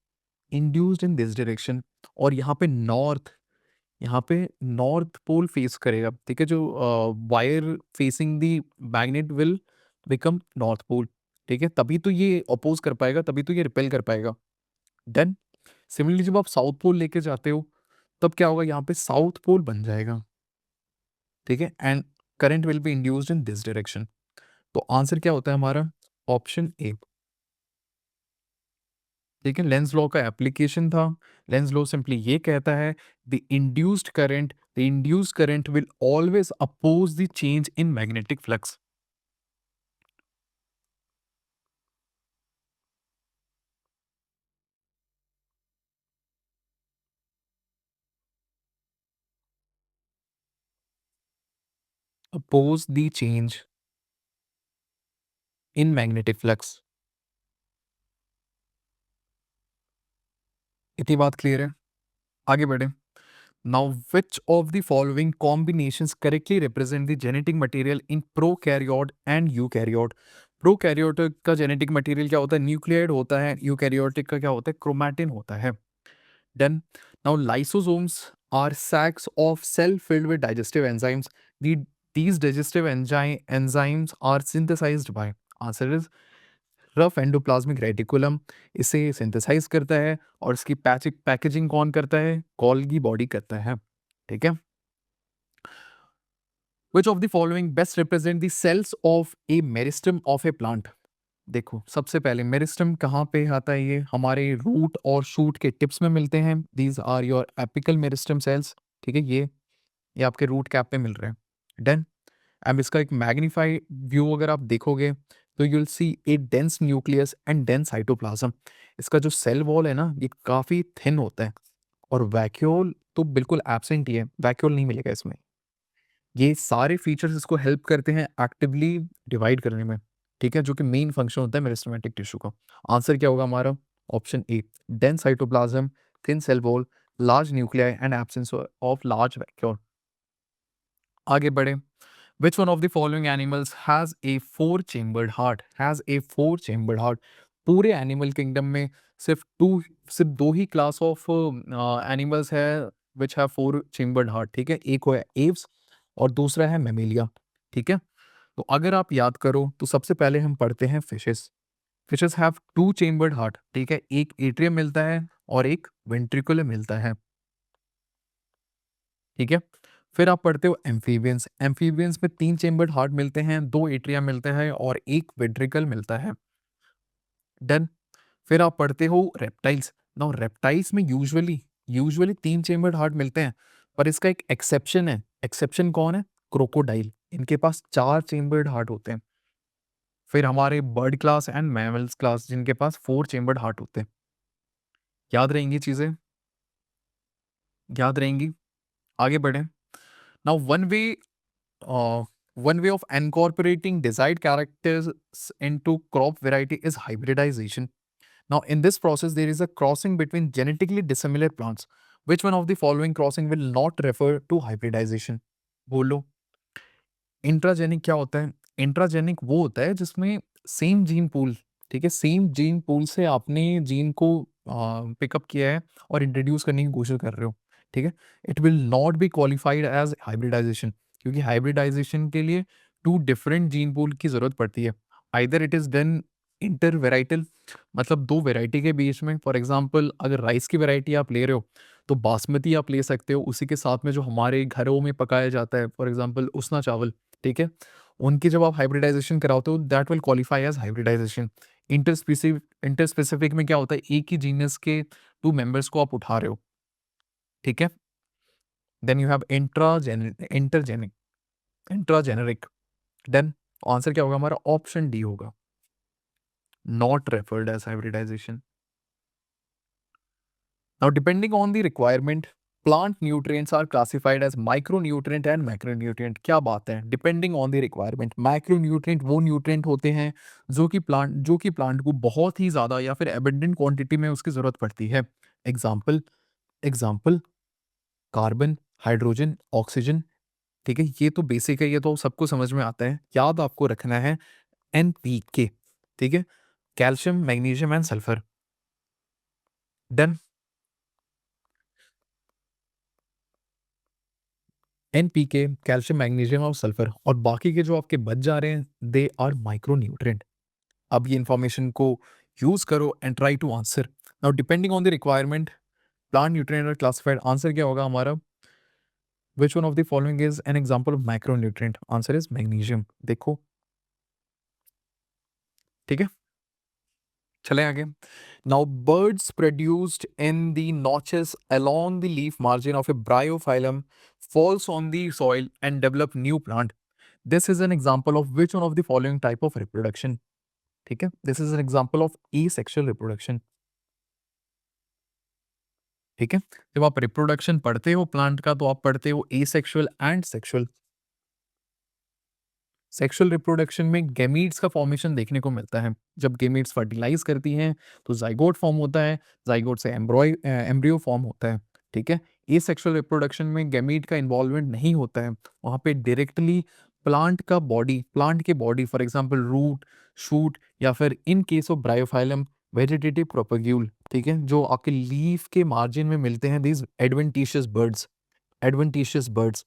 induced in this direction, और यहाँ पे नॉर्थ पोल फेस करेगा। ठीक है, जो wire facing the magnet will become north pole. ठीक है, तभी तो ये अपोज कर पाएगा, तभी तो ये रिपेल कर पाएगा। देन सिमिलरली जब आप साउथ पोल लेके जाते हो तब क्या होगा, यहाँ पे साउथ पोल बन जाएगा। ठीक है, and current will be induced in this direction. तो आंसर क्या होता है हमारा, ऑप्शन ए। ठीक है, लेंस लॉ का एप्लीकेशन था। लेंस लॉ सिंपली ये कहता है, the induced current will always oppose the change in magnetic flux. Oppose the change in magnetic flux. इतनी बात क्लियर है, आगे बढ़े। Now which of the following combinations correctly represent the genetic material in prokaryote and eukaryote. Prokaryotic का genetic material क्या होता है, nucleoid होता है, यूकैरियोटिक का क्या होता है, क्रोमैटिन होता है। Done. Now, lysosomes are sacs of cell filled with digestive enzymes. These digestive enzymes are synthesized by, answer is rough endoplasmic reticulum इसे सिंथेसाइज करता है, और इसकी पैकेजिंग कौन करता है, गोल्गी बॉडी करता है। ठीक है, which of the following best represent the cells of a meristem of a plant. देखो सबसे पहले मेरिस्टम कहाँ पे आता है, ये हमारे रूट और शूट के टिप्स में मिलते हैं, these are your apical meristem cells. ठीक है, ये ये आपके रूट कैप पे मिल रहे हैं। डन। अब इसका एक मैग्नीफाई व्यू अगर आप देखोगे तो you will see A dense nucleus and dense cytoplasm. इसका जो सेल वॉल है ना ये काफ़ी थिन होता है, और वैक्यूल तो बिल्कुल एब्सेंट ही है, वैक्यूल नहीं मिलेगा इसमें। ये सारे फीचर्स इसको हेल्प करते हैं एक्टिवली डिवाइड करने में, ठीक है, जो कि मेन फंक्शन होता है मेरिस्टेमेटिक टिश्यू का। आंसर क्या होगा हमारा? Option A, dense cytoplasm, thin cell wall, large nuclei and absence of large vacuole. आगे बढ़े। Which one of the following animals has a four chambered heart? Has a four chambered heart? पूरे animal kingdom में सिर्फ दो ही class of animals है which have four chambered heart, ठीक है। एक है एव्स और दूसरा है मेमेलिया, ठीक है। तो अगर आप याद करो तो सबसे पहले हम पढ़ते हैं fishes. Fishes have to chambered heart, ठीक है, एक एट्रियम मिलता है और एक वेंट्रिकुलम मिलता है, ठीक है। फिर आप पढ़ते हो एम्फीबियंस। एम्फीबियंस में तीन चेम्बर्ड हार्ट मिलते हैं, दो एट्रिया मिलते हैं और एक वेंट्रिकल मिलता है। डन। फिर आप पढ़ते हो रेप्टाइल्स। नाउ रेप्टाइल्स में यूजुअली यूजुअली तीन चेम्बर्ड हार्ट मिलते हैं, पर इसका एक एक्सेप्शन है। एक्सेप्शन कौन है? क्रोकोडाइल, इनके पास चार चेम्बर्ड हार्ट होते हैं। फिर हमारे bird class and mammals class जिनके पास फोर चेम्बर्ड हार्ट होते हैं। याद रहेंगी चीजें? याद रहेंगी? आगे बढ़े। Now uh, one way of incorporating desired characters into crop variety is hybridization. Now, in this process, there is a crossing between genetically dissimilar plants. Which one of the following crossing will not refer to hybridization? बोलो। Intragenic क्या होता है? Intragenic वो होता है जिसमें same gene pool, ठीक है, सेम जीन पूल से आपने जीन को पिकअप किया है और इंट्रोड्यूस करने की कोशिश कर रहे हो, ठीक है। It will not be qualified as hybridisation, क्योंकि हाइब्रिडाइजेशन के लिए टू डिफरेंट जीन पूल की जरूरत पड़ती है। Either it is done inter varietal, मतलब दो वेराइटी के बीच में। फॉर एग्जाम्पल अगर राइस की वेराइटी आप ले रहे हो तो बासमती आप ले सकते हो, उसी के साथ में जो हमारे घरों में पकाया जाता है, फॉर एग्जाम्पल उसना चावल, ठीक है, उनकी जब आप हाइब्रिडाइजेशन कराते हो that will qualify as hybridization. Interspecific में क्या होता है? एक ही जीनस के टू मेंबर्स को आप उठा रहे हो, ठीक है। Then you have intergenic, intrageneric. Then answer क्या होगा हमारा? ऑप्शन डी होगा, not referred as hybridization. Now, depending on the requirement, plant nutrients are classified as micronutrient and macronutrient. क्या बात है? Depending on the requirement, macronutrient वो nutrient होते हैं जो कि प्लांट को बहुत ही ज़्यादा या फिर abundant quantity में उसकी ज़रूरत पड़ती है। एग्जाम्पल कार्बन, हाइड्रोजन, ऑक्सीजन, ठीक है। ये तो बेसिक है, ये तो सबको समझ में आता है। याद आपको रखना है NPK, ठीक है, calcium, magnesium and sulphur. Done. NPK, calcium, magnesium और सल्फर, और बाकी के जो आपके बच जा रहे हैं दे आर माइक्रो न्यूट्रिएंट। अब ये इंफॉर्मेशन को यूज करो and try to answer. Now depending on the requirement plant nutrient are classified. Answer क्या होगा हमारा? Which one of the following is an example of micro nutrient? Answer is magnesium. देखो, ठीक है, चले आगे। नाउ birds produced in the notches along the leaf margin of a bryophyllum falls on the soil and develop new plant. This is an example of which one of the following type of reproduction? ठीक है, this is an example of asexual reproduction, ठीक है। जब आप reproduction पढ़ते हो plant का तो आप पढ़ते हो asexual and sexual. Sexual reproduction में गैमीट्स का फॉर्मेशन देखने को मिलता है। जब गैमीट्स फर्टिलाइज करती हैं तो जाइगोट फॉर्म होता है, जाइगोट से एम्ब्रियो फॉर्म होता है, ठीक है। एसेक्सुअल रिप्रोडक्शन में गैमीट का इन्वॉल्वमेंट नहीं होता है, वहाँ पे डायरेक्टली प्लांट के body for example root, shoot या फिर in case of bryophyllum vegetative propagule, ठीक है, जो आपके लीफ के मार्जिन में मिलते हैं, दीज एडवेंटिशियस बर्ड्स,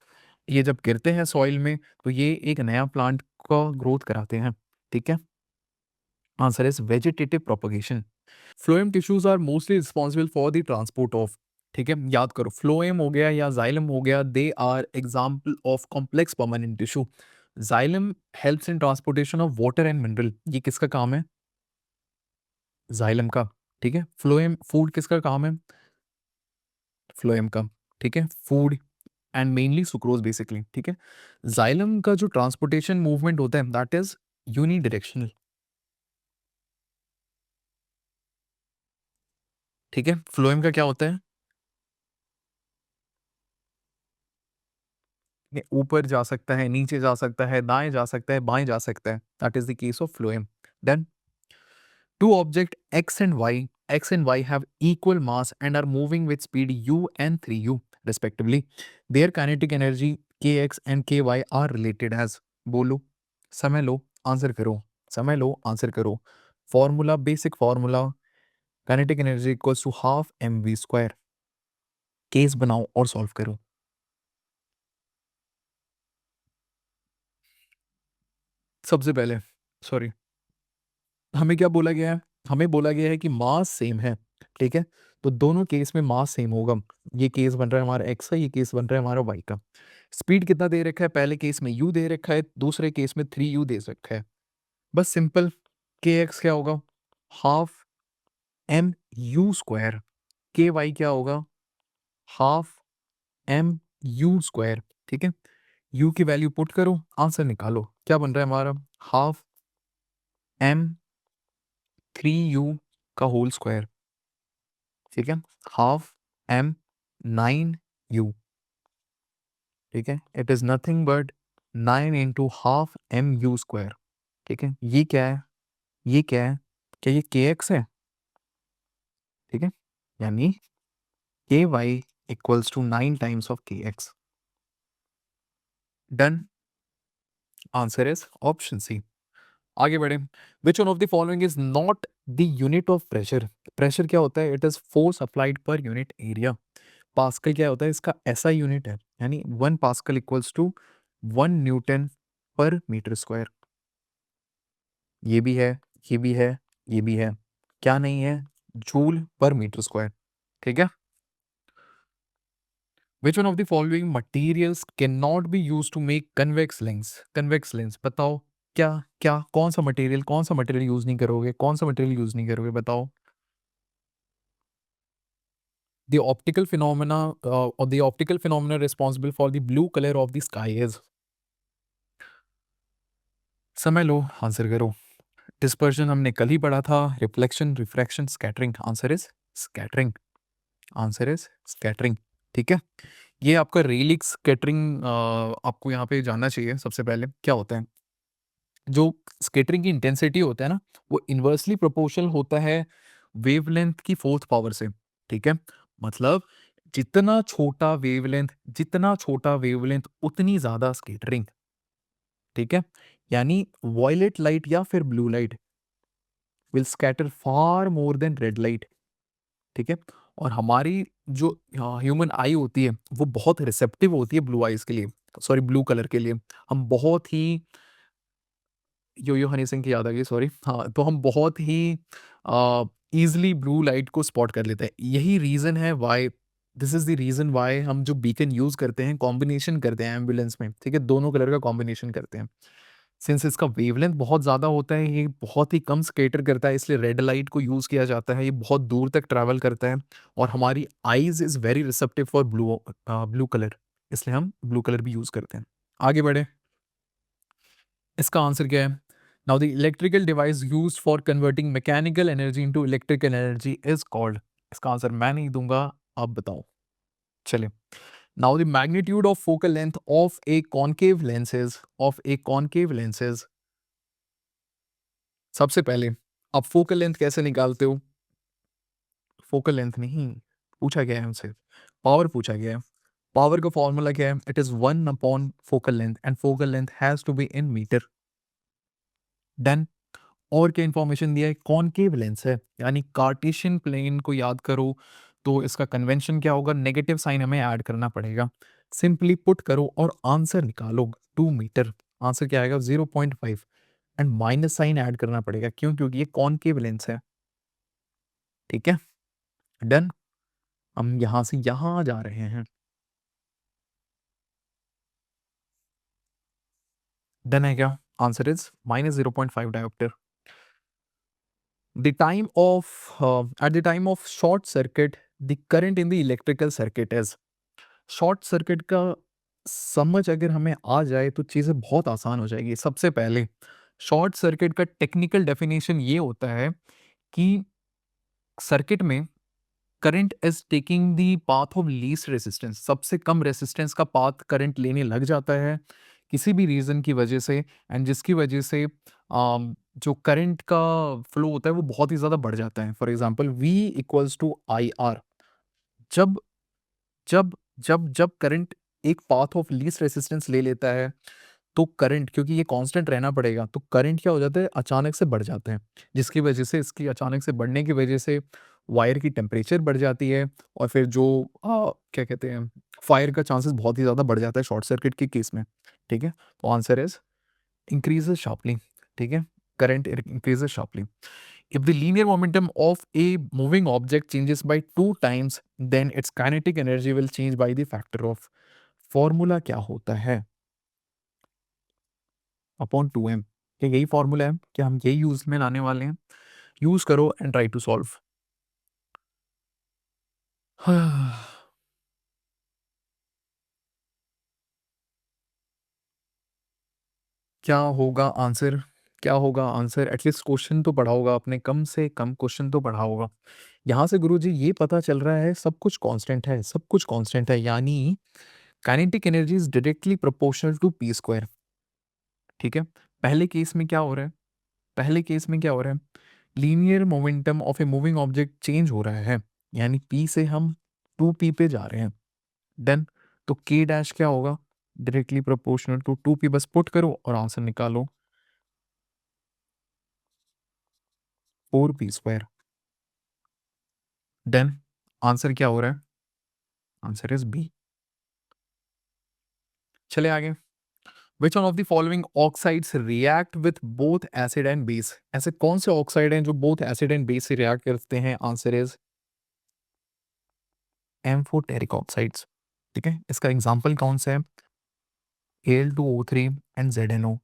ये जब गिरते हैं सॉइल में तो ये एक नया प्लांट का ग्रोथ कराते हैं, ठीक है। Answer is vegetative propagation. Phloem tissues are mostly responsible for the transport of, ठीक है, याद करो फ्लोएम हो गया या जाइलम हो गया, they are example of complex permanent tissue. Xylem helps in transportation of water and mineral, ये किसका काम है? जाइलम का, ठीक है। फ्लोएम फूड किसका काम है? फ्लोएम का, ठीक है, food. And mainly sucrose basically, ठीक है। जाइलम का जो ट्रांसपोर्टेशन मूवमेंट होता है दैट इज यूनिडायरेक्शनल, ठीक है। फ्लोएम का क्या होता है, ये ऊपर जा सकता है, नीचे जा सकता है, दाएं जा सकता है, बाएं जा सकता है, that is the case of phloem. Then two object x and y have equal mass and are moving with speed u and 3u respectively. Their kinetic energy kx and ky are related as, बोलो, समय लो, answer करो, समय लो, answer करो। Formula, basic formula, kinetic energy equals to half m v square. Case बनाओ और solve करो। सबसे पहले, सॉरी, हमें क्या बोला गया है, हमें बोला गया है कि मास सेम है, ठीक है। तो दोनों केस में मास सेम होगा। ये केस बन रहा है हमारा एक्स का, ये केस बन रहा है हमारा वाई का। स्पीड कितना दे रखा है, पहले केस में यू दे रखा है, दूसरे केस में 3u दे रखा है। बस सिंपल, के एक्स क्या होगा, हाफ एम यू स्क्वायर, के वाई क्या होगा, हाफ एम यू स्क्वायर, ठीक है। यू की वैल्यू पुट करो, आंसर निकालो, क्या बन रहा है हमारा, हाफ एम 3u का होल स्क्वायर, ठीक है, हाफ एम 9u, ठीक है। It is nothing but 9 into half m u square, ठीक है। ये क्या है, ये क्या है, क्या ये के एक्स है, ठीक है। यानी के Y equals to 9 times of K X. Done, answer is option C. आगे बढ़े, which one of the following is not the unit of pressure. Pressure क्या होता है, it is force applied per unit area. Pascal क्या होता है, इसका ऐसा यूनिट है, यानी 1 pascal equals to 1 newton per metre square. ये भी है, ये भी है, ये भी है, क्या नहीं है, जूल पर मीटर स्क्वायर, ठीक है। Which one of the following materials can not be use to make convex lens. Convex lens बताओ, क्या क्या कौन सा मटेरियल, कौन सा मटेरियल यूज नहीं करोगे, कौन सा मटेरियल यूज नहीं करोगे, बताओ। The optical phenomena or the optical phenomena responsible for the blue color of the sky is, समय लो, आंसर करो। डिस्पर्शन हमने कल ही पढ़ा था, reflection, refraction, scattering, answer is scattering, answer is scattering, ठीक है। ये आपका रेलिक स्कैटरिंग आपको यहाँ पे जानना चाहिए। सबसे पहले क्या होता है, जो स्कैटरिंग की इंटेंसिटी होता है ना, वो इन्वर्सली प्रोपोर्शनल होता है वेवलेंथ की फोर्थ पावर से, ठीक है। मतलब जितना छोटा वेवलेंथ, जितना छोटा वेवलेंथ उतनी ज्यादा स्कैटरिंग, ठीक है। यानी वॉयलेट लाइट या फिर blue light will scatter far more than red light, ठीक है। और हमारी जो ह्यूमन आई होती है वो बहुत रिसेप्टिव होती है ब्लू आइज के लिए, सॉरी ब्लू कलर के लिए। हम बहुत ही, यो हनी सिंह की याद आ गई, सॉरी, हाँ, तो हम बहुत ही ईजिली ब्लू लाइट को स्पॉट कर लेते हैं। यही रीज़न है why, this is the reason why हम जो बीकन यूज़ करते हैं, कॉम्बिनेशन करते हैं एम्बुलेंस में, ठीक है, दोनों कलर का कॉम्बिनेशन करते हैं। सिंस इसका वेवलेंथ बहुत ज़्यादा होता है, ये बहुत ही कम स्कैटर करता है, इसलिए रेड लाइट को यूज़ किया जाता है। ये बहुत दूर तक ट्रैवल करता है और हमारी eyes is very receptive for blue colour, इसलिए हम ब्लू कलर भी यूज़ करते हैं। आगे बढ़े, इसका आंसर क्या है। Now the electrical device used for converting mechanical energy into electrical energy is called. इसका आंसर मैं नहीं दूंगा, आप बताओ। चलिए, now the magnitude of focal length of A concave lenses, of A concave lenses. सबसे पहले आप फोकल लेंथ कैसे निकालते हो, फोकल लेंथ नहीं पूछा गया है हमसे, पावर पूछा गया है। पावर का फॉर्मूला क्या है, it is 1 focal length and focal length has to be in metre. Done. और क्या इंफॉर्मेशन दिया है, कॉनकेव लेंस है, यानी कार्टेशियन प्लेन को याद करो, तो इसका कन्वेंशन क्या होगा, नेगेटिव साइन हमें ऐड करना पड़ेगा। सिंपली पुट करो और आंसर निकालो, 2 मीटर, आंसर क्या आएगा 0.5, एंड माइनस साइन ऐड करना पड़ेगा, क्यों, क्योंकि ये कॉनकेव लेंस है, ठीक है। डन, हम यहां से यहां जा रहे हैं। डन है क्या, answer is -0.5 dioptre. The time of at the time of short circuit, the current in the electrical circuit is, short circuit का समझ अगर हमें आ जाए तो चीज़ें बहुत आसान हो जाएगी। सबसे पहले शॉर्ट सर्किट का टेक्निकल डेफिनेशन ये होता है कि सर्किट में current is taking the path of least resistance, सबसे कम रेजिस्टेंस का पाथ करंट लेने लग जाता है किसी भी रीजन की वजह से, एंड जिसकी वजह से जो करंट का फ्लो होता है वो बहुत ही ज़्यादा बढ़ जाता है। For example V equals to I R. जब जब जब करंट एक पाथ ऑफ लीस्ट रेजिस्टेंस ले लेता है तो करंट, क्योंकि ये कांस्टेंट रहना पड़ेगा, तो करंट क्या हो जाता है, अचानक से बढ़ जाते हैं, जिसकी वजह से, इसकी अचानक से बढ़ने की वजह से वायर की टेम्परेचर बढ़ जाती है, और फिर जो क्या कहते हैं, फायर का चांसेस बहुत ही ज़्यादा बढ़ जाता है शॉर्ट सर्किट के केस में। ठीक है, तो आंसर इज इंक्रीजेस शार्पली। ठीक है, current increases sharply. If the linear momentum of a moving object changes by 2 times, then its kinetic energy will change by the factor of। Formula क्या होता है, अपॉन 2m। क्या यही formula है, क्या हम यही यूज में लाने वाले हैं? यूज करो एंड ट्राई टू सॉल्व। क्या होगा आंसर, क्या होगा आंसर? एटलीस्ट क्वेश्चन तो पढ़ा होगा आपने, कम से कम क्वेश्चन तो पढ़ा होगा। यहाँ से गुरुजी ये पता चल रहा है सब कुछ कांस्टेंट है, सब कुछ कांस्टेंट है, यानी kinetic energy is directly proportional to p square. ठीक है, पहले केस में क्या हो रहा है, पहले केस में क्या हो रहा है, linear momentum of a moving object change हो रहा है, यानी पी से हम 2p पे जा रहे हैं। देन तो k डैश क्या होगा, डायरेक्टली प्रोपोर्शनल टू 2p। बस पुट करो और आंसर निकालो, 4p स्क्वायर। देन आंसर क्या हो रहा है, आंसर इज बी। चले आगे। Which one of the following oxides react with both acid and base? ऐसे कौन से ऑक्साइड हैं जो बोथ एसिड एंड बेस से रिएक्ट करते हैं? Answer is amphoteric oxides. ठीक है, इसका एग्जांपल कौन सा है, Al2O3 and ZnO।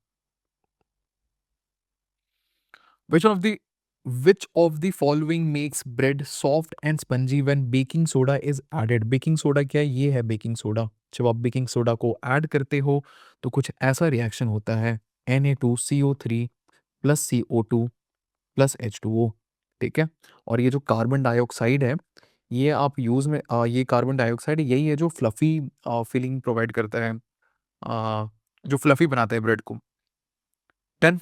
Which of the which of the following makes bread soft and spongy when baking soda is added? Baking soda क्या है, ये है बेकिंग सोडा। जब आप बेकिंग सोडा को ऐड करते हो तो कुछ ऐसा रिएक्शन होता है, Na2CO3 plus CO2 plus H2O। ठीक है, और ये जो कार्बन डाइऑक्साइड है, ये आप यूज़ में ये कार्बन डाइऑक्साइड यही है जो फ्लफ़ी फीलिंग प्रोवाइड करता है, जो फ्लफ़ी बनाता है ब्रेड को। 10।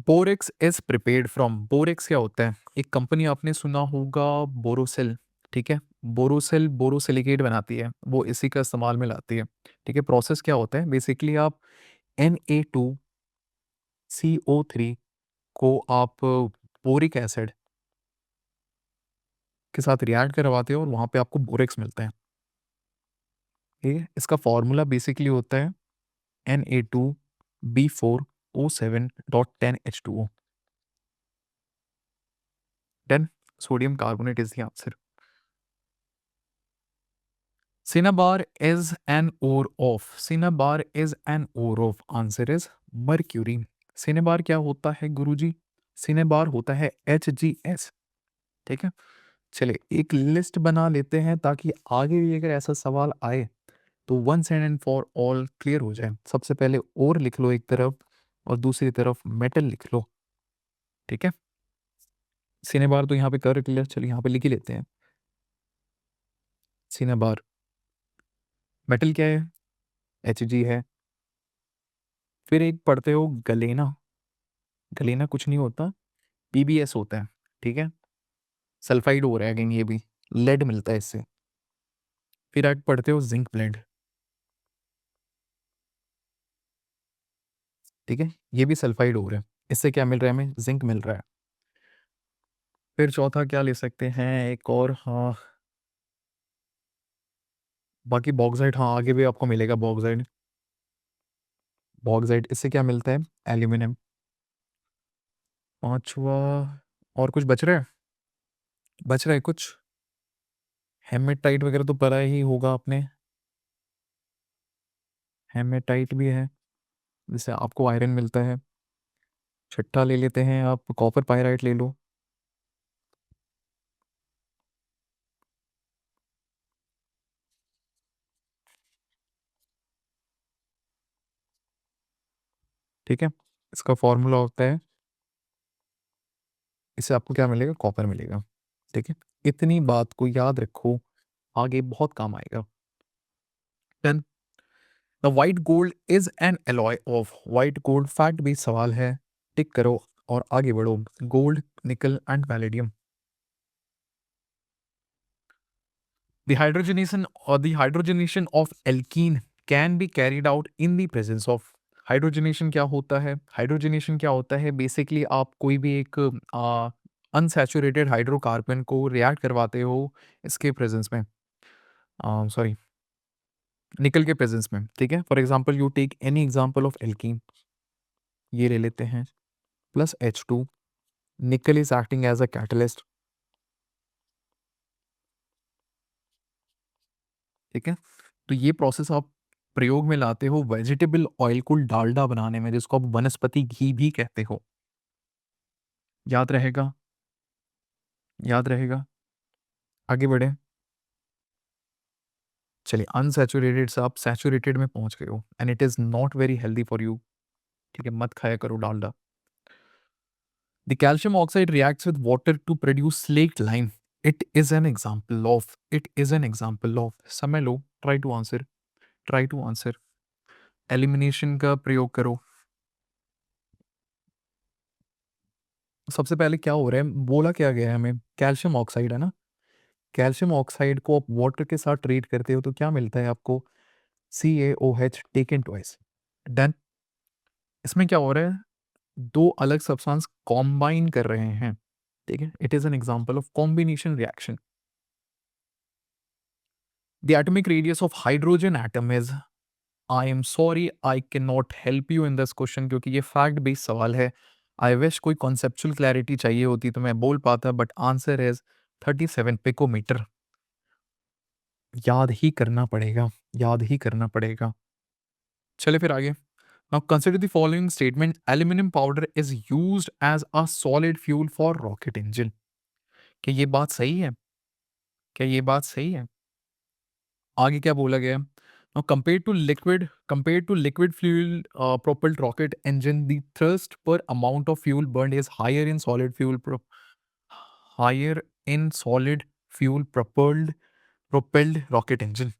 Borax is prepared from, borax क्या होता है, एक कंपनी आपने सुना होगा बोरोसिल। ठीक है, बोरोसिल बोरोसिलिकेट बनाती है, वो इसी का इस्तेमाल में लाती है। ठीक है, प्रोसेस क्या होता है, बेसिकली आप Na2CO3 को आप बोरिक एसिड के साथ रिएक्ट करवाते हो और वहाँ पे आपको बोरेक्स मिलता है। ठीक है, इसका फॉर्मूला बेसिकली होता है Na2B4O7.10H2O। Then sodium carbonate is the answer. Cinnabar is an ore of, Cinnabar is an ore of, answer is mercury. Cinnabar क्या होता है गुरुजी, Cinnabar होता है HgS। ठीक है, चले एक लिस्ट बना लेते हैं ताकि आगे भी अगर ऐसा सवाल आए तो once and for all clear हो जाए। सबसे पहले और लिख लो एक तरफ और दूसरी तरफ मेटल लिख लो। ठीक है, Cinnabar तो यहाँ पे कर क्लियर, चलिए यहाँ पे लिख ही लेते हैं। Cinnabar मेटल क्या है, Hg है। फिर एक पढ़ते हो गलेना, गलेना कुछ नहीं होता, पीबीएस होता है। ठीक है, सल्फाइड हो रहा है अगेन, ये भी लेड मिलता है इससे। फिर आप पढ़ते हो जिंक ब्लेंड। ठीक है, ये भी सल्फाइड हो रहा है, इससे क्या मिल रहा है हमें, जिंक मिल रहा है। फिर चौथा क्या ले सकते हैं एक और, हाँ बाकी बॉक्साइट, हाँ आगे भी आपको मिलेगा बॉक्साइट। बॉक्साइट इससे क्या मिलता है, एल्यूमिनियम। पांचवा, और कुछ बच रहा है, बच रहा है कुछ, हेमेटाइट वगैरह तो पता ही होगा आपने, हेमेटाइट भी है जिससे आपको आयरन मिलता है। छठा ले लेते हैं आप, कॉपर पायराइट ले लो। ठीक है? इसका फ़ॉर्मूला होता है, इससे आपको क्या मिलेगा? कॉपर मिलेगा, ठीक है? इतनी बात को याद रखो, आगे बहुत काम आएगा। Then the white gold is an alloy of, white gold fact based सवाल है, टिक करो और आगे बढ़ो। Gold, nickel and palladium. The hydrogenation of alkene can be carried out in the presence of, hydrogenation क्या होता है? हाइड्रोजनेशन क्या होता है? बेसिकली आप कोई भी एक अनसैचुरेटेड हाइड्रोकार्बन को रिएक्ट करवाते हो इसके प्रेजेंस में, सॉरी, निकल के प्रेजेंस में, ठीक है? For example you take any example of alkene, ये ले लेते हैं, plus H2, nickel is acting as a catalyst, ठीक है? तो ये प्रोसेस आप प्रयोग में लाते हो वेजिटेबल ऑयल को डालडा बनाने में, जिसको आप वनस्पति घी भी कहते हो। याद रहेगा? याद रहेगा? आगे बढ़े। चलिए, अनसैचुरेटेड से आप सैचुरेटेड में पहुंच गए हो and it is not very healthy for you, ठीक है? मत खाया करो Dalda. The calcium oxide reacts with water to produce slaked lime, it is an example of, it is an example of, समय लो, try to answer, try to answer. Elimination का प्रयोग करो। सबसे पहले क्या हो रहा है, बोला क्या गया है हमें? कैल्शियम ऑक्साइड है ना? कैल्शियम ऑक्साइड को आप वाटर के साथ ट्रीट करते हो तो क्या मिलता है आपको? CaOH taken twice. डन। इसमें क्या हो रहा है? दो अलग सब्सटेंस कॉम्बाइन कर रहे हैं, ठीक है? It is an example of combination reaction. The atomic radius of hydrogen atom is, I am sorry I can not help you in this question, क्योंकि ये फैक्ट बेस्ड सवाल है। आई विश कोई कॉन्सेप्चुअल क्लैरिटी चाहिए होती तो मैं बोल पाता, बट आंसर इज 37 पिकोमीटर। याद ही करना पड़ेगा, याद ही करना पड़ेगा। चले फिर आगे। Now consider the following statement, aluminium powder is used as a solid fuel for rocket engine. क्या ये बात सही है? क्या ये बात सही है? आगे क्या बोला गया? Now compare to liquid fuel propelled rocket engine, the thrust per amount of fuel burn is higher in solid fuel propelled rocket engine.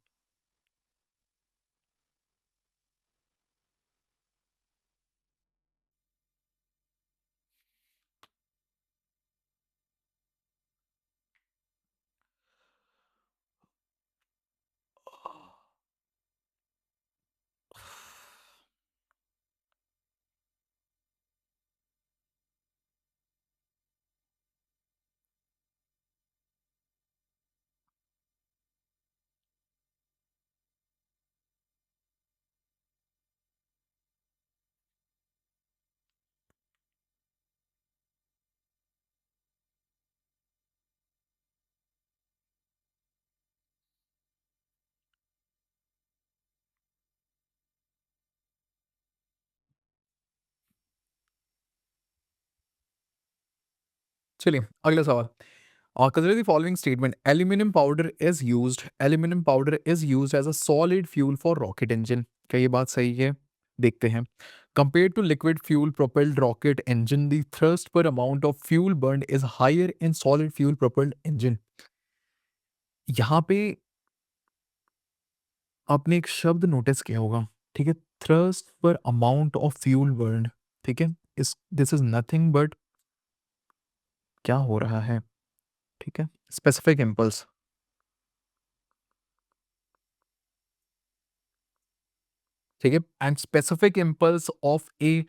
चलिए अगला सवाल। Consider the following statement. Aluminum powder is used as a solid fuel for rocket engine. क्या ये बात सही है? देखते हैं। Compared to liquid fuel propelled rocket engine, the thrust per amount of fuel burned is higher in solid fuel propelled engine. यहाँ पे आपने एक शब्द नोटिस किया होगा, ठीक है? Thrust per amount of fuel burn, ठीक है? इस दिस इज नथिंग बट क्या हो रहा है, ठीक है? स्पेसिफिक इम्पल्स, ठीक है? And specific impulse of a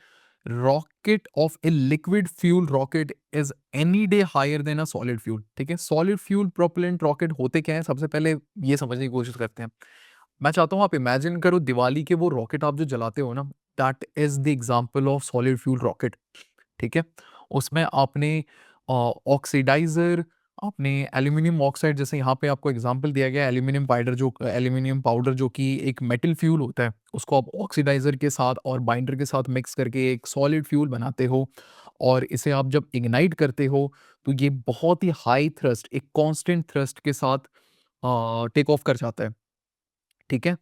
rocket of a liquid fuel rocket is any day higher than a solid fuel, ठीक है? सॉलिड फ्यूल प्रोपेलेंट रॉकेट होते क्या है, सबसे पहले ये समझने की कोशिश करते हैं। मैं चाहता हूँ आप इमेजिन करो दिवाली के वो रॉकेट आप जो जलाते हो ना, that is the example of solid fuel rocket, ठीक है? उसमें आपने ऑक्सीडाइज़र, आपने एल्यूमीनियम ऑक्साइड, जैसे यहाँ पे आपको एग्ज़ाम्पल दिया गया है एल्यूमीनियम पाउडर जो कि एक मेटल फ्यूल होता है, उसको आप ऑक्सीडाइज़र के साथ और बाइंडर के साथ मिक्स करके एक सॉलिड फ्यूल बनाते हो और इसे आप जब इग्नाइट करते हो, तो ये बहुत ही हाई थ्रस्ट, एक कांस्टेंट थ्रस्ट के साथ टेक ऑफ कर जाता है, ठीक है?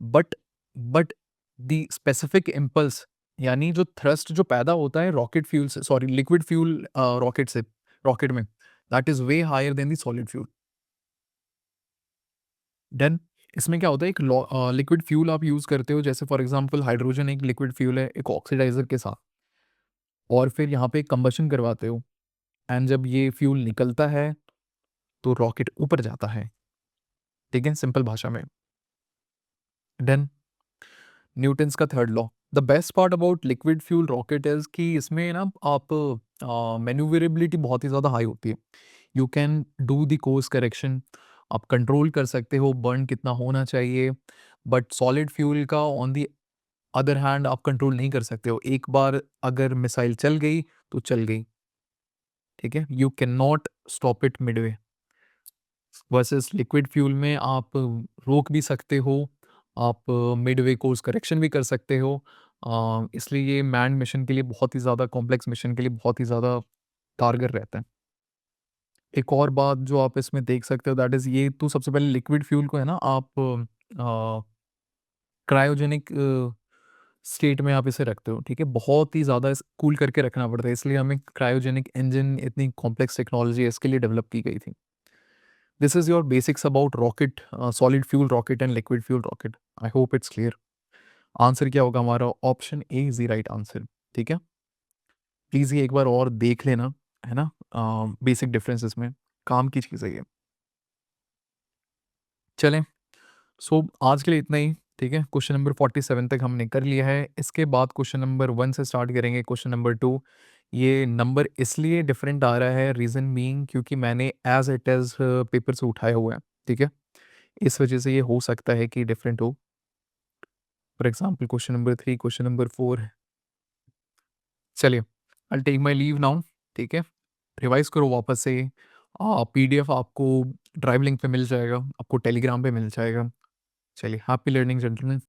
But but the specific impulse यानी जो थ्रस्ट जो पैदा होता है रॉकेट फ्यूल से, सॉरी लिक्विड फ्यूल रॉकेट से, रॉकेट में, that is way higher than the solid fuel. Then इसमें क्या होता है, एक लिक्विड फ्यूल आप यूज़ करते हो, जैसे फॉर एग्ज़ाम्पल हाइड्रोजन एक लिक्विड फ्यूल है, एक ऑक्सीडाइज़र के साथ, और फिर यहाँ पे कंबशन करवाते हो, एंड जब ये फ्यूल निकलता है, तो रॉकेट ऊपर जाता है, ठीक है? सिंपल भाषा में। देन न्यूटन्स का third law. The best part about liquid fuel rocket is कि इसमें ना आप मैन्यूवरेबिलिटी बहुत ही ज़्यादा हाई होती है। You can do the course correction, आप कंट्रोल कर सकते हो बर्न कितना होना चाहिए, बट सॉलिड फ्यूल का ऑन द अदर हैंड आप कंट्रोल नहीं कर सकते हो। एक बार अगर मिसाइल चल गई, तो चल गई, ठीक है? You can not stop it Midway. Versus liquid fuel में आप रोक भी सकते हो, आप मिडवे कोर्स करेक्शन भी कर सकते हो। इसलिए ये मैन्ड मिशन के लिए बहुत ही ज़्यादा, कॉम्प्लेक्स मिशन के लिए बहुत ही ज़्यादा कारगर रहता है। एक और बात जो आप इसमें देख सकते हो, दैट इज़ ये तो सबसे पहले लिक्विड फ्यूल को है ना आप क्रायोजेनिक स्टेट में आप इसे रखते हो, ठीक है? बहुत ही ज़्यादा इस कूल करके रखना पड़ता है, इसलिए हमें क्रायोजेनिक इंजन, इतनी कॉम्प्लेक्स टेक्नोलॉजी इसके लिए डेवलप की गई थी। This is your basics about rocket, solid fuel rocket and liquid fuel rocket. I hope it's clear. Answer क्या होगा हमारा? Option A is the right answer, ठीक है? प्लीज़ ये एक बार और देख लेना, है ना? बेसिक डिफरेंसेस में काम की चीज़ है ये। चलें, सो आज के लिए इतना ही, ठीक है? क्वेश्चन नंबर 47 तक हमने कर लिया है। इसके बाद क्वेश्चन नंबर 1 से स्टार्ट करेंगे, क्वेश्चन नंबर 2। ये नंबर इसलिए डिफरेंट आ रहा है, रीज़न बीइंग क्योंकि मैंने एज़ इट इज़ पेपर से उठाया हुआ है, ठीक है? इस वजह से ये हो सकता है कि डिफरेंट हो। For example question number 3, question number 4। चलिए, I will take my leave now, ठीक है? रिवाइज़ करो वापस से। पीडीएफ आपको ड्राइव लिंक पे मिल जाएगा, आपको टेलीग्राम पे मिल जाएगा। चलिए, हैप्पी लर्निंग जेंटलमैन।